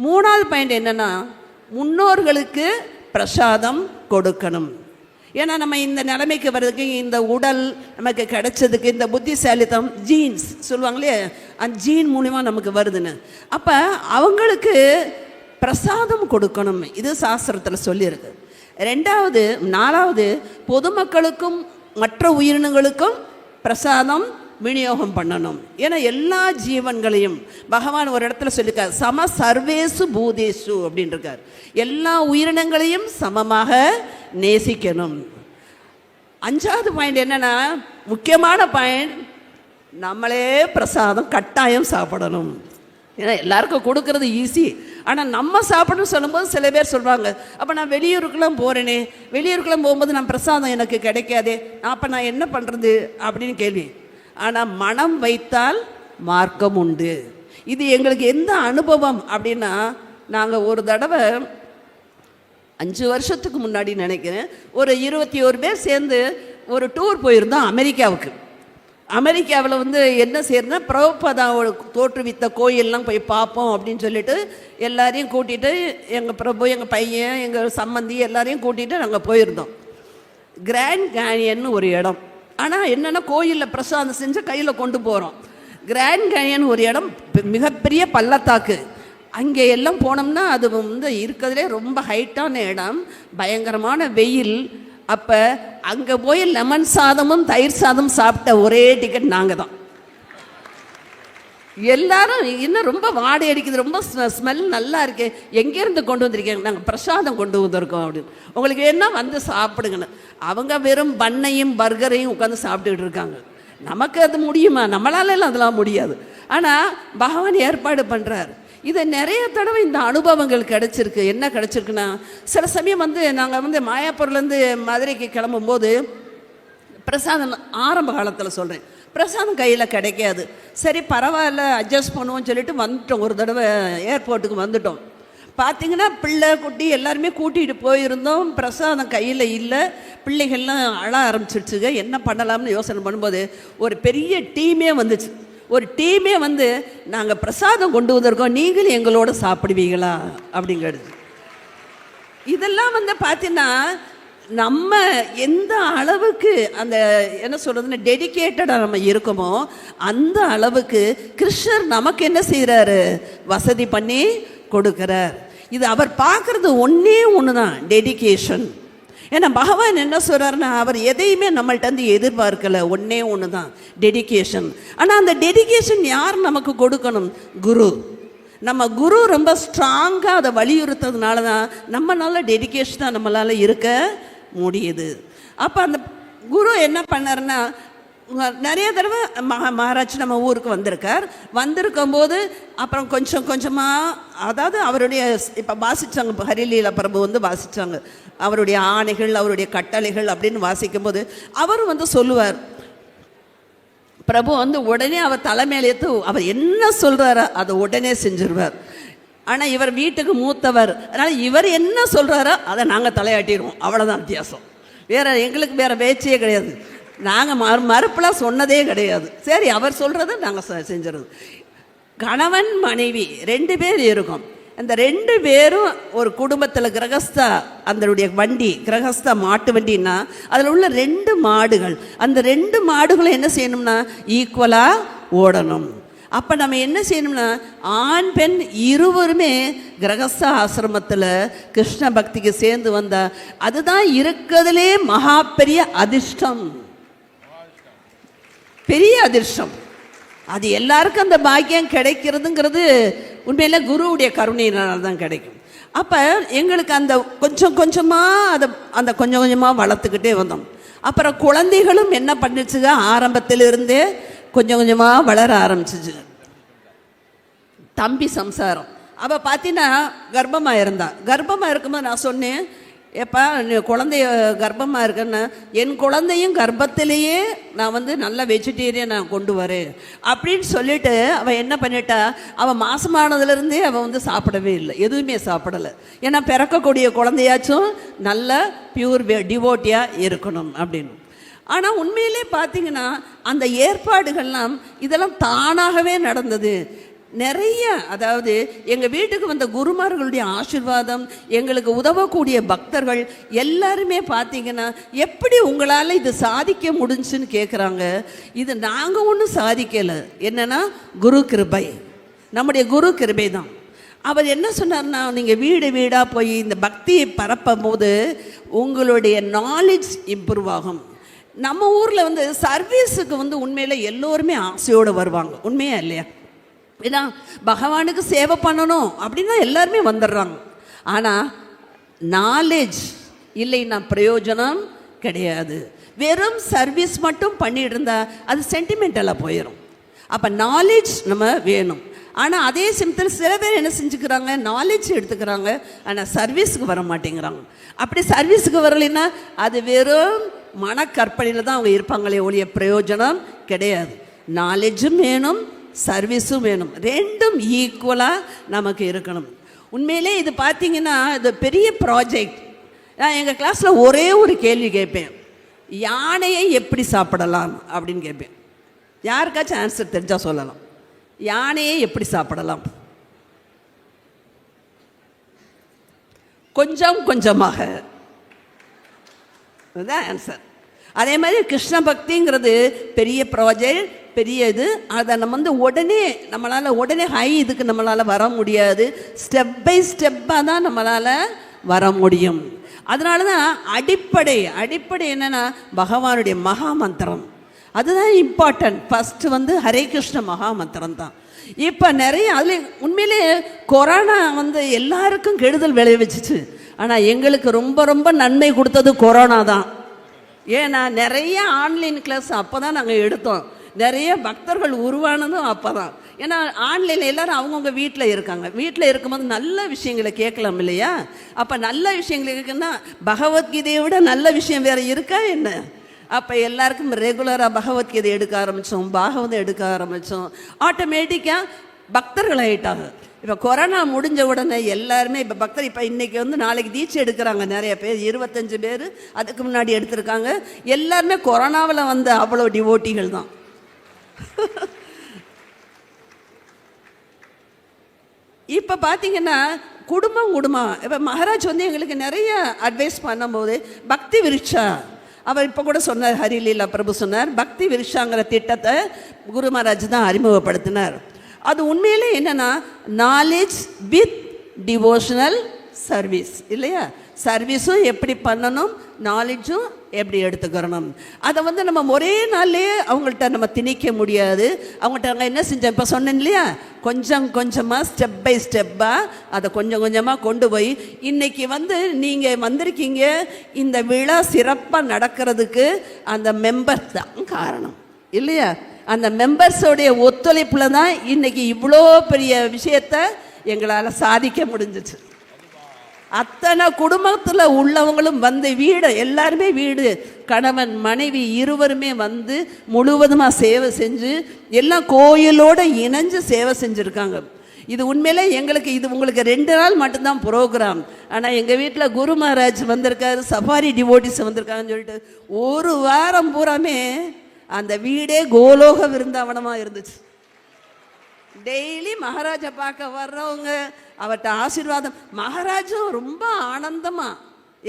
3வது பாயிண்ட் என்னென்னா, முன்னோர்களுக்கு பிரசாதம் கொடுக்கணும். ஏன்னா நம்ம இந்த நிலைமைக்கு வர்றதுக்கு இந்த உடல் நமக்கு கிடைச்சதுக்கு இந்த புத்திசாலித்தம் ஜீன்ஸ் சொல்லுவாங்களே, அந்த ஜீன் மூலிமா நமக்கு வருதுன்னு. அப்போ அவங்களுக்கு பிரசாதம் கொடுக்கணும். இது சாஸ்திரத்தில் சொல்லியிருக்கு. 4வது பொதுமக்களுக்கும் மற்ற உயிரினங்களுக்கும் பிரசாதம் விநியோகம் பண்ணணும். ஏன்னா எல்லா ஜீவன்களையும் பகவான் ஒரு இடத்துல சொல்லியிருக்கார், சம சர்வேசு பூதேசு அப்படின்னு இருக்கார். எல்லா உயிரினங்களையும் சமமாக நேசிக்கணும். 5வது பாயிண்ட் என்னன்னா, முக்கியமான பாயிண்ட், நம்மளே பிரசாதம் கட்டாயம் சாப்பிடணும். ஏன்னா எல்லாருக்கும் கொடுக்கறது ஈஸி, ஆனால் நம்ம சாப்பிடணும்னு சொல்லும்போது சில பேர் சொல்லுவாங்க, அப்போ நான் வெளியூருக்கெல்லாம் போகிறேனே, வெளியூருக்கெல்லாம் போகும்போது நான் பிரசாதம் எனக்கு கிடைக்காதே, அப்போ நான் என்ன பண்ணுறது அப்படின்னு கேள்வி. ஆனால் மனம் வைத்தால் மார்க்கம் உண்டு. இது எங்களுக்கு எந்த அனுபவம் அப்படின்னா, நாங்கள் ஒரு தடவை 5 வருஷத்துக்கு முன்னாடி நினைக்கிறேன், ஒரு 21 பேர் சேர்ந்து ஒரு டூர் போயிருந்தோம் அமெரிக்காவுக்கு. அமெரிக்காவில் வந்து என்ன செய்யறதுனா, பிரபுபாதாவோட தோற்றுவித்த கோயிலெலாம் போய் பார்ப்போம் அப்படின்னு சொல்லிட்டு எல்லாரையும் கூட்டிகிட்டு, எங்கள் பிரபு, எங்கள் பையன், எங்கள் சம்மந்தி எல்லாரையும் கூட்டிகிட்டு நாங்கள் போயிருந்தோம். கிராண்ட் கேனியன் ஒரு இடம். ஆனால் என்னென்னா, கோயிலில் பிரசாதம் செஞ்சு கையில் கொண்டு போகிறோம். கிராண்ட் கேனியன் ஒரு இடம், மிகப்பெரிய பள்ளத்தாக்கு. அங்கே எல்லாம் போனோம்னா அது வந்து இருக்கிறதுலே ரொம்ப ஹைட்டான இடம், பயங்கரமான வெயில். அப்போ அங்கே போய் லெமன் சாதமும் தயிர் சாதமும் சாப்பிட்ட ஒரே டிக்கெட் நாங்கள் தான். எல்லாரும் இன்னும் ரொம்ப வாடை அடிக்குது, ரொம்ப ஸ்மெல் நல்லா இருக்கு, எங்கேருந்து கொண்டு வந்திருக்கீங்க, நாங்கள் பிரசாதம் கொண்டு வந்திருக்கோம் அப்படின்னு, உங்களுக்கு என்ன வந்து சாப்பிடுங்கன்னு. அவங்க வெறும் பண்ணையும் பர்கரையும் உட்காந்து சாப்பிட்டுக்கிட்டு இருக்காங்க. நமக்கு அது முடியுமா? நம்மளால எல்லாம் அதெல்லாம் முடியாது. ஆனால் பகவான் ஏற்பாடு பண்ணுறார். இது நிறைய தடவை இந்த அனுபவங்கள் கிடச்சிருக்கு. என்ன கிடச்சிருக்குன்னா, சில சமயம் வந்து நாங்கள் வந்து மாயாப்பூர்லேருந்து மதுரைக்கு கிளம்பும்போது பிரசாதம் ஆரம்ப காலத்தில் சொல்கிறேன், பிரசாதம் கையில் கிடைக்காது. சரி பரவாயில்ல அட்ஜஸ்ட் பண்ணுவோம்னு சொல்லிட்டு வந்துட்டோம். ஒரு தடவை ஏர்போர்ட்டுக்கு வந்துட்டோம். பார்த்திங்கன்னா பிள்ளை குட்டி எல்லாருமே கூட்டிகிட்டு போயிருந்தோம். பிரசாதம் கையில் இல்லை. பிள்ளைகள்லாம் அழ ஆரம்பிச்சிடுச்சுங்க. என்ன பண்ணலாம்னு யோசனை பண்ணும்போது ஒரு பெரிய டீமே வந்துச்சு. ஒரு டீமே வந்து, நாங்கள் பிரசாதம் கொண்டு வந்திருக்கோம், நீங்களும் எங்களோட சாப்பிடுவீங்களா அப்படிங்கிறது. இதெல்லாம் வந்து பார்த்தீங்கன்னா, நம்ம எந்த அளவுக்கு அந்த என்ன சொல்கிறதுன்னு டெடிக்கேட்டடாக நம்ம இருக்கோமோ அந்த அளவுக்கு கிருஷ்ணர் நமக்கு என்ன செய்கிறாரு, வசதி பண்ணி கொடுக்குறார். இது அவர் பார்க்குறது ஒன்றே ஒன்று தான், டெடிக்கேஷன். ஏன்னா பகவான் என்ன சொல்கிறாருன்னா, அவர் எதையுமே நம்மள்ட்ட வந்து எதிர்பார்க்கலை, ஒன்றே ஒன்று தான், டெடிக்கேஷன். ஆனால் அந்த டெடிக்கேஷன் யார் நமக்கு கொடுக்கணும்? குரு. நம்ம குரு ரொம்ப ஸ்ட்ராங்காக அதை வலியுறுத்துறதுனால தான் நம்மளால் டெடிக்கேஷனாக நம்மளால் இருக்க முடியுது. அப்போ அந்த குரு என்ன பண்ணாருன்னா, நிறைய தடவை மகாராஜ் நம்ம ஊருக்கு வந்திருக்கும்போது அப்புறம் கொஞ்சம் கொஞ்சமாக, அதாவது அவருடைய இப்போ வாசித்தாங்க, ஹரிலீலா பிரபு வந்து வாசித்தாங்க, அவருடைய ஆணைகள் அவருடைய கட்டளைகள் அப்படின்னு வாசிக்கும்போது அவர் வந்து சொல்லுவார், பிரபு வந்து உடனே அவர் தலைமையில ஏற்று அவர் என்ன சொல்கிறாரோ அதை உடனே செஞ்சிருவார். ஆனால் இவர் வீட்டுக்கு மூத்தவர், அதனால் இவர் என்ன சொல்கிறாரோ அதை நாங்கள் தலையாட்டிடுவோம். அவ்வளோதான் வித்தியாசம். எங்களுக்கு வேறு பேச்சே கிடையாது. நாங்கள் மறுப்பெல்லாம் சொன்னதே கிடையாது. சரி, அவர் சொல்கிறத நாங்கள் செஞ்சிடுறது. கணவன் மனைவி 2 பேர் இருக்கும். அந்த 2 பேரும் ஒரு குடும்பத்தில் கிரகஸ்தா அதனுடைய வண்டி, கிரகஸ்தா மாட்டு வண்டின்னா அதில் உள்ள 2 மாடுகள், அந்த 2 மாடுகளும் என்ன செய்யணும்னா ஈக்குவலாக ஓடணும். அப்போ நம்ம என்ன செய்யணும்னா ஆண் பெண் இருவருமே கிரகஸ்த ஆசிரமத்தில் கிருஷ்ண பக்திக்கு சேர்ந்து வந்தா அதுதான் இருக்கிறதுலே மகா பெரிய அதிர்ஷ்டம், பெரிய அதிர்ஷ்டம். அது எல்லாருக்கும் அந்த பாக்கியம் கிடைக்கிறதுங்கிறது உண்மையில குருவுடைய கருணையினால் தான் கிடைக்கும். அப்போ எங்களுக்கு அந்த கொஞ்சம் கொஞ்சமாக அந்த கொஞ்சம் கொஞ்சமாக வளர்த்துக்கிட்டே வந்தோம். அப்புறம் குழந்தைகளும் என்ன பண்ணிச்சுங்க, ஆரம்பத்திலிருந்தே கொஞ்சம் கொஞ்சமாக வளர ஆரம்பிச்சிச்சு. தம்பி சம்சாரம் அவள் பார்த்தீங்கன்னா கர்ப்பமாக இருந்தா. கர்ப்பமாக இருக்கும்போது நான் சொன்னேன், எப்பா நீ குழந்தைய கர்ப்பமாக இருக்குன்னு, என் குழந்தையும் கர்ப்பத்திலேயே நான் வந்து நல்ல வெஜிடேரியன் நான் கொண்டு வரேன் அப்படின்னு சொல்லிட்டு அவள் என்ன பண்ணிட்டா, அவள் மாசமானதுலேருந்தே அவள் வந்து சாப்பிடவே இல்லை, எதுவுமே சாப்பிடலை. ஏன்னா பிறக்கக்கூடிய குழந்தையாச்சும் நல்ல பியூர் டிவோட்டியாக இருக்கணும் அப்படின்னு. ஆனால் உண்மையிலே பார்த்தீங்கன்னா அந்த ஏற்பாடுகள்லாம் இதெல்லாம் தானாகவே நடந்தது. நிறைய, அதாவது எங்கள் வீட்டுக்கு வந்த குருமார்களுடைய ஆசீர்வாதம், எங்களுக்கு உதவக்கூடிய பக்தர்கள் எல்லாருமே பார்த்தீங்கன்னா எப்படி உங்களால் இது சாதிக்க முடிஞ்சுன்னு கேட்குறாங்க. இது நாங்கள் ஒன்றும் சாதிக்கலை, என்னென்னா குரு கிருபை, நம்முடைய குரு கிருபை தான். அவர் என்ன சொன்னார்னா, நீங்கள் வீடு வீடாக போய் இந்த பக்தியை பரப்பும் போது உங்களுடைய நாலேஜ் இம்ப்ரூவ் ஆகும். நம்ம ஊரில் வந்து சர்வீஸுக்கு வந்து உண்மையில் எல்லோருமே ஆசையோடு வருவாங்க, உண்மையா இல்லையா? ஏன்னா பகவானுக்கு சேவை பண்ணணும் அப்படின்னா எல்லாருமே வந்துடுறாங்க. ஆனால் நாலேஜ் இல்லைன்னா பிரயோஜனம் கிடையாது. வெறும் சர்வீஸ் மட்டும் பண்ணிட்டு இருந்தா அது சென்டிமெண்டலாக போயிடும். அப்போ நாலேஜ் நம்ம வேணும். ஆனால் அதே சமயத்தில் சில பேர் என்ன செஞ்சுக்கிறாங்க, நாலேஜ் எடுத்துக்கிறாங்க, ஆனால் சர்வீஸுக்கு வர மாட்டேங்கிறாங்க. அப்படி சர்வீஸுக்கு வரலைன்னா அது வெறும் மனக்கற்பனையில் தான் அவங்க இருப்பாங்களே ஒழிய பிரயோஜனம் கிடையாது. நாலேஜும் வேணும், சர்வீஸும் வேணும், 2ம் ஈக்குவலாக நமக்கு இருக்கணும். உண்மையிலே இது பார்த்தீங்கன்னா இது பெரிய ப்ராஜெக்ட். நான் எங்கள் கிளாஸில் ஒரே ஒரு கேள்வி கேட்பேன், யானையை எப்படி சாப்பிடலாம் அப்படின்னு கேட்பேன். யாருக்காச்சும் ஆன்சர் தெரிஞ்சால் சொல்லலாம். யானையை எப்படி சாப்பிடலாம்? கொஞ்சம் கொஞ்சமாக, அதுதான் ஆன்சர். அதே மாதிரி கிருஷ்ண பக்திங்கிறது பெரிய ப்ராஜெக்ட், பெரிய இது. அதை நம்ம வந்து நம்மளால் உடனே ஹை இதுக்கு நம்மளால் வர முடியாது. ஸ்டெப் பை ஸ்டெப்பாக தான் நம்மளால் வர முடியும். அதனால தான் அடிப்படை என்னென்னா பகவானுடைய மகா மந்திரம், அதுதான் இம்பார்ட்டன்ட். ஃபஸ்ட்டு வந்து ஹரே கிருஷ்ண மகா மந்திரம் தான். இப்போ நிறைய அதில் உண்மையிலே கொரோனா வந்து எல்லாருக்கும் கெடுதல் விளைவிச்சிச்சு. ஆனால் எங்களுக்கு ரொம்ப ரொம்ப நன்மை கொடுத்தது கொரோனா தான். ஏன்னா நிறைய ஆன்லைன் கிளாஸ் அப்போ தான் நாங்கள் எடுத்தோம். நிறைய பக்தர்கள் உருவானதும் அப்போ தான். ஏன்னா ஆன்லைனில் எல்லோரும் அவங்கவுங்க வீட்டில் இருக்காங்க. வீட்டில் இருக்கும்போது நல்ல விஷயங்களை கேட்கலாம் இல்லையா? அப்போ நல்ல விஷயங்கள் இருக்குன்னா பகவத்கீதையை விட நல்ல விஷயம் வேறு இருக்கா என்ன? அப்போ எல்லாருக்கும் ரெகுலராக பகவத்கீதை எடுக்க ஆரம்பித்தோம், பாகவதம் எடுக்க ஆரம்பித்தோம். ஆட்டோமேட்டிக்காக பக்தர்கள் ஆகிட்டாங்க. இப்போ கொரோனா முடிஞ்ச உடனே எல்லாருமே இப்போ பக்தர், இப்போ இன்றைக்கி வந்து நாளைக்கு தீட்சை எடுக்கிறாங்க நிறைய பேர், 25 பேர் அதுக்கு முன்னாடி எடுத்திருக்காங்க. எல்லாருமே கொரோனாவில் வந்த அவ்வளோ டிவோட்டிகள் தான். இப்போ பார்த்தீங்கன்னா குடும்பம் இப்போ மகாராஜ் வந்து எங்களுக்கு நிறைய அட்வைஸ் பண்ணும்போது பக்தி விருட்சா, அவர் இப்போ கூட சொன்னார், ஹரிலீலா பிரபு சொன்னார், பக்தி விருஷாங்கிற திட்டத்தை குரு மகாராஜ் தான் அறிமுகப்படுத்தினார். அது உண்மையிலே என்னென்னா நாலேஜ் வித் டிவோஷனல் சர்வீஸ் இல்லையா? சர்வீஸும் எப்படி பண்ணணும், நாலேஜும் எப்படி எடுத்துக்கிறணும். அதை வந்து நம்ம ஒரே நாள்லேயே அவங்கள்ட்ட நம்ம திணிக்க முடியாது. அவங்கள்ட்ட நாங்கள் என்ன செஞ்சோம், இப்போ சொன்னேன் இல்லையா, கொஞ்சம் கொஞ்சமாக ஸ்டெப் பை ஸ்டெப்பாக அதை கொஞ்சம் கொஞ்சமாக கொண்டு போய் இன்றைக்கி வந்து நீங்கள் வந்திருக்கீங்க. இந்த விழா சிறப்பாக நடக்கிறதுக்கு அந்த மெம்பர்ஸ் தான் காரணம் இல்லையா? அந்த மெம்பர்ஸோடைய ஒத்துழைப்பில் தான் இன்றைக்கி இவ்வளோ பெரிய விஷயத்தை எங்களால் சாதிக்க முடிஞ்சிச்சு. அத்தனை குடும்பத்தில் உள்ளவங்களும் வந்து வீடு எல்லாருமே வீடு கணவன் மனைவி இருவருமே வந்து முழுவதுமாக சேவை செஞ்சு எல்லாம் கோயிலோடு இணைஞ்சு சேவை செஞ்சுருக்காங்க. இது உண்மையிலே எங்களுக்கு இது உங்களுக்கு 2 நாள் மட்டும்தான் ப்ரோக்ராம். ஆனால் எங்கள் வீட்டில் குரு மகாராஜ் வந்திருக்காரு, சஃபாரி டிவோட்டிஸ் வந்திருக்காங்கன்னு சொல்லிட்டு ஒரு வாரம் பூராமே அந்த வீடே கோலோக விருந்தாவனமாக இருந்துச்சு. டெய்லி மகாராஜை பார்க்க வர்றவங்க அவர்கிட்ட ஆசீர்வாதம். மகாராஜும் ரொம்ப ஆனந்தமாக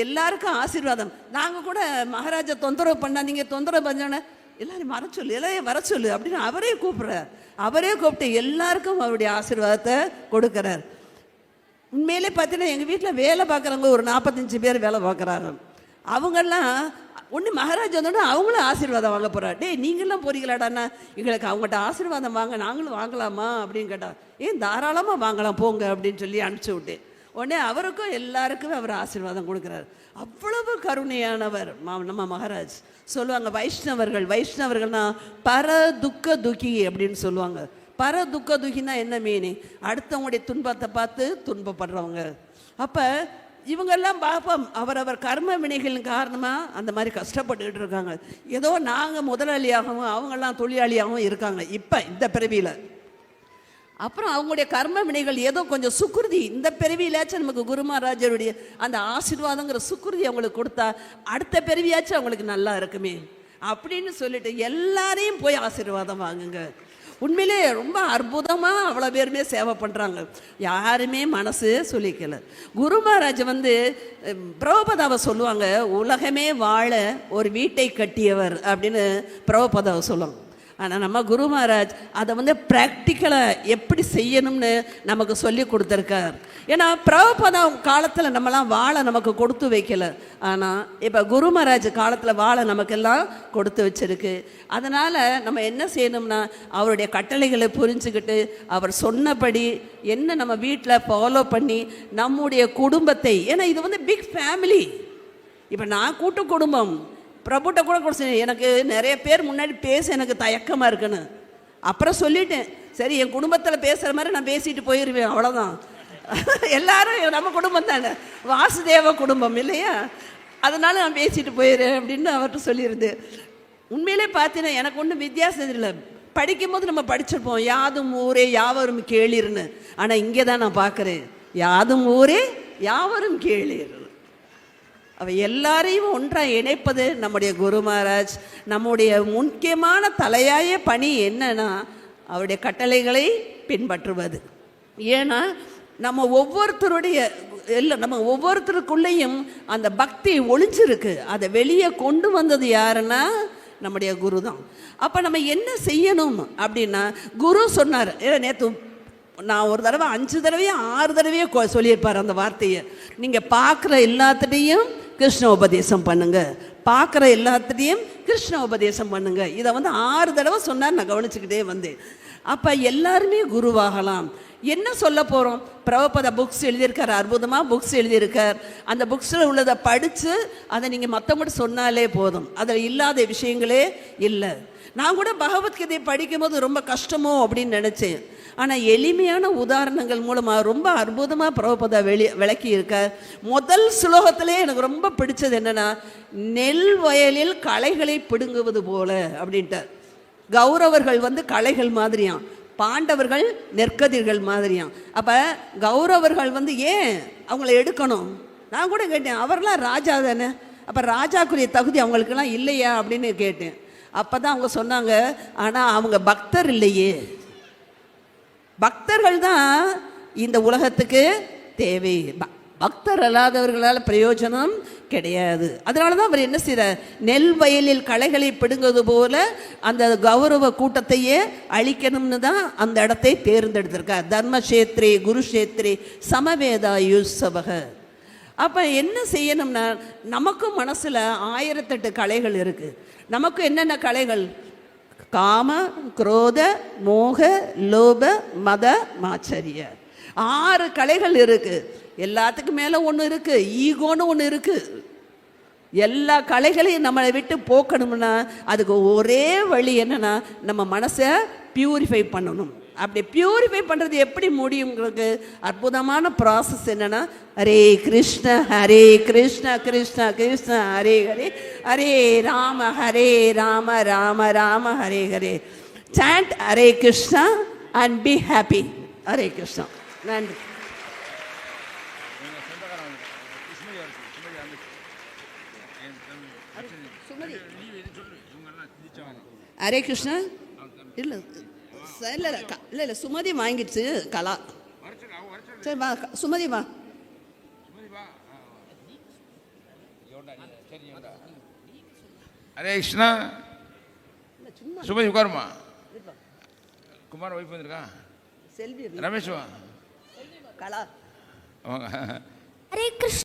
எல்லாருக்கும் ஆசீர்வாதம். நாங்கள் கூட மகாராஜா தொந்தரவு பண்ணாதீங்க, தொந்தரவு பண்ணோன்னே எல்லாரையும் வர சொல்லு, எல்லாரையும் வர சொல்லு அப்படின்னு அவரே கூப்பிட்றார். அவரே கூப்பிட்டு எல்லாருக்கும் அவருடைய ஆசீர்வாதத்தை கொடுக்குறார். உண்மையிலே பார்த்தீங்கன்னா எங்கள் வீட்டில் வேலை பார்க்குறவங்க ஒரு 45 பேர் வேலை பார்க்குறாங்க. அவங்கெல்லாம் ஒன்று மகாராஜா வந்தோடனே அவங்களும் ஆசீர்வாதம் வாங்க போகிறார். டே நீங்களாம் போறீங்களாடாண்ணா, எங்களுக்கு அவங்ககிட்ட ஆசீர்வாதம் வாங்க, நாங்களும் வாங்கலாமா அப்படின்னு கேட்டால், ஏன் தாராளமாக வாங்கலாம் போங்க அப்படின்னு சொல்லி அனுப்பிச்சி விட்டேன். உடனே அவருக்கும் எல்லாருக்குமே அவர் ஆசீர்வாதம் கொடுக்குறாரு. அவ்வளவு கருணையானவர் நம்ம மகாராஜ். சொல்லுவாங்க வைஷ்ணவர்கள்னா பர துக்க துக்கி அப்படின்னு சொல்லுவாங்க. பர துக்க துக்கின்னா என்ன மீனிங்? அடுத்தவங்களுடைய துன்பத்தை பார்த்து துன்பப்படுறவங்க. அப்போ இவங்கெல்லாம் பார்ப்போம் அவரவர் கர்ம வினைகளின் காரணமாக அந்த மாதிரி கஷ்டப்பட்டுக்கிட்டு இருக்காங்க. ஏதோ நாங்கள் முதலாளியாகவும் அவங்கெல்லாம் தொழிலாளியாகவும் இருக்காங்க இப்போ இந்த பிறவியில். அப்புறம் அவங்களுடைய கர்ம வினைகள் ஏதோ கொஞ்சம் சுக்குருதி இந்த பிறவியிலாச்சும் நமக்கு குரு மகாராஜருடைய அந்த ஆசீர்வாதங்கிற சுக்குருதி அவங்களுக்கு கொடுத்தா அடுத்த பிறவியாச்சும் அவங்களுக்கு நல்லா இருக்குமே அப்படின்னு சொல்லிட்டு எல்லாரையும் போய் ஆசீர்வாதம் வாங்குங்க. உண்மையிலே ரொம்ப அற்புதமாக அவ்வளோ பேருமே சேவை பண்ணுறாங்க. யாருமே மனசு சொல்லிக்கல. குரு மகாராஜ் பிரபுபதாவை சொல்லுவாங்க, உலகமே வாழ ஒரு வீட்டை கட்டியவர் அப்படின்னு பிரபுபதாவை சொல்லுவாங்க. ஆனால் நம்ம குரு மகாராஜ் அதை ப்ராக்டிக்கலாக எப்படி செய்யணும்னு நமக்கு சொல்லி கொடுத்துருக்கார். ஏன்னா பிரபுபதா காலத்தில் நம்மலாம் வாழை நமக்கு கொடுத்து வைக்கல. ஆனால் இப்போ குரு மகாராஜ் காலத்தில் வாழை நமக்கெல்லாம் கொடுத்து வச்சிருக்கு. அதனால் நம்ம என்ன செய்யணும்னா அவருடைய கட்டளைகளை புரிஞ்சுக்கிட்டு அவர் சொன்னபடி என்ன நம்ம வீட்டில் ஃபாலோ பண்ணி நம்முடைய குடும்பத்தை, ஏன்னா இது பிக் ஃபேமிலி. இப்போ நான் கூட்டு குடும்பம் பிரபுட்ட கூட கொடுத்தேன். எனக்கு நிறைய பேர் முன்னாடி பேச எனக்கு தயக்கமாக இருக்குன்னு அப்புறம் சொல்லிட்டேன். சரி என் குடும்பத்தில் பேசுகிற மாதிரி நான் பேசிட்டு போயிடுவேன், அவ்வளோதான். எல்லாரும் நம்ம குடும்பம் தானே, வாசுதேவ குடும்பம் இல்லையா, அதனால நான் பேசிட்டு போயிடுறேன் அப்படின்னு அவர்கிட்ட சொல்லியிருந்தேன். உண்மையிலே பார்த்தீங்கன்னா எனக்கு ஒன்றும் வித்தியாசம் இல்லை. படிக்கும்போது நம்ம படிச்சிருப்போம் யாதும் ஊரே யாவரும் கேளிர்னு. ஆனால் இங்கே தான் நான் பார்க்குறேன் யாதும் ஊரே யாவரும் கேளிர். அவ எல்லாரையும் ஒன்றாக இணைப்பது நம்முடைய குரு மகாராஜ். நம்முடைய முக்கியமான தலையாய பணி என்னன்னா அவருடைய கட்டளைகளை பின்பற்றுவது. ஏன்னா நம்ம ஒவ்வொருத்தருக்குள்ளேயும் அந்த பக்தி ஒளிஞ்சிருக்கு. அதை வெளியே கொண்டு வந்தது யாருன்னா நம்முடைய குரு தான். அப்போ நம்ம என்ன செய்யணும் அப்படின்னா குரு சொன்னார். நேற்று நான் ஒரு தடவை 5 தடவையோ 6 தடவையோ சொல்லியிருப்பார் அந்த வார்த்தையை. நீங்கள் பார்க்குற எல்லாத்துட்டையும் கிருஷ்ண உபதேசம் பண்ணுங்க, பார்க்குற எல்லாத்துட்டையும் கிருஷ்ண உபதேசம் பண்ணுங்க. இதை 6 தடவை சொன்னார். நான் கவனிச்சுக்கிட்டே வந்தேன். அப்போ எல்லாருமே குருவாகலாம். என்ன சொல்ல போகிறோம்? பிரபுபத புக்ஸ் எழுதியிருக்கார், அற்புதமாக புக்ஸ் எழுதியிருக்கார். அந்த புக்ஸில் உள்ளதை படித்து அதை நீங்கள் மற்றவங்கள்ட்ட சொன்னாலே போதும். அதில் இல்லாத விஷயங்களே இல்லை. நான் கூட பகவத்கீதை படிக்கும்போது ரொம்ப கஷ்டமோ அப்படின்னு நினச்சேன். ஆனால் எளிமையான உதாரணங்கள் மூலமாக ரொம்ப அற்புதமாக பிரபுபதா விளக்கி இருக்கார். முதல் ஸ்லோகத்திலே எனக்கு ரொம்ப பிடிச்சது என்னென்னா, நெல் வயலில் களைகளை பிடுங்குவது போல அப்படின்ட்டார். கௌரவர்கள் களைகள் மாதிரியாம், பாண்டவர்கள் நெற்கதிர்கள் மாதிரியாம். அப்போ கௌரவர்கள் ஏன் அவங்கள எடுக்கணும்? நான் கூட கேட்டேன், அவர்லாம் ராஜா தானே, அப்போ ராஜாக்குரிய தகுதி அவங்களுக்கெல்லாம் இல்லையா அப்படின்னு கேட்டேன். அப்போ தான் அவங்க சொன்னாங்க, ஆனால் அவங்க பக்தர் இல்லையே. பக்தர்கள் தான் இந்த உலகத்துக்கு தேவை. பக்தர் அல்லாதவர்களால் பிரயோஜனம் கிடையாது. அதனால தான் அவர் என்ன செய்கிறார், நெல் வயலில் களைகளை பிடுங்குவது போல அந்த கௌரவ கூட்டத்தையே அழிக்கணும்னு தான் அந்த இடத்தை தேர்ந்தெடுத்திருக்கார். தர்மக்ஷேத்ரே குருக்ஷேத்ரே சமவேதாயுசவக. அப்போ என்ன செய்யணும்னா நமக்கும் மனசில் 1008 கலைகள் இருக்குது. நமக்கு என்னென்ன கலைகள்? காம குரோத மோக லோப மத மாச்சரிய 6 கலைகள் இருக்கு. எல்லாத்துக்கும் மேலே ஒன்று இருக்கு, ஈகோன்னு ஒன்று இருக்கு. எல்லா கலைகளையும் நம்மளை விட்டு போக்கணும்னா அதுக்கு ஒரே வழி என்னன்னா நம்ம மனசை பியூரிஃபை பண்ணணும். அப்படி பியூரிஃபை பண்ணுறது எப்படி முடியும் உங்களுக்கு? அற்புதமான ப்ராசஸ் என்னென்னா, Hare Krishna Krishna Krishna Hare Hare, Hare Rama Rama Rama Hare Hare. Chant Hare Krishna and be happy. Hare Krishna. நன்றி. ஹரே கிருஷ்ணா. இல்லை இல்லை இல்லை இல்லை, சுமதி வாங்கிடுச்சு கலா. சரி வா சுமதி வா. ஹரே கிருஷ்ணா. சுமதி உட்காருமா. குமார் ஒய்ஃப் வந்திருக்கா. செல்வி ரமேஷ் வா. கலா. வாங்க. ஹரே கிருஷ்ணா.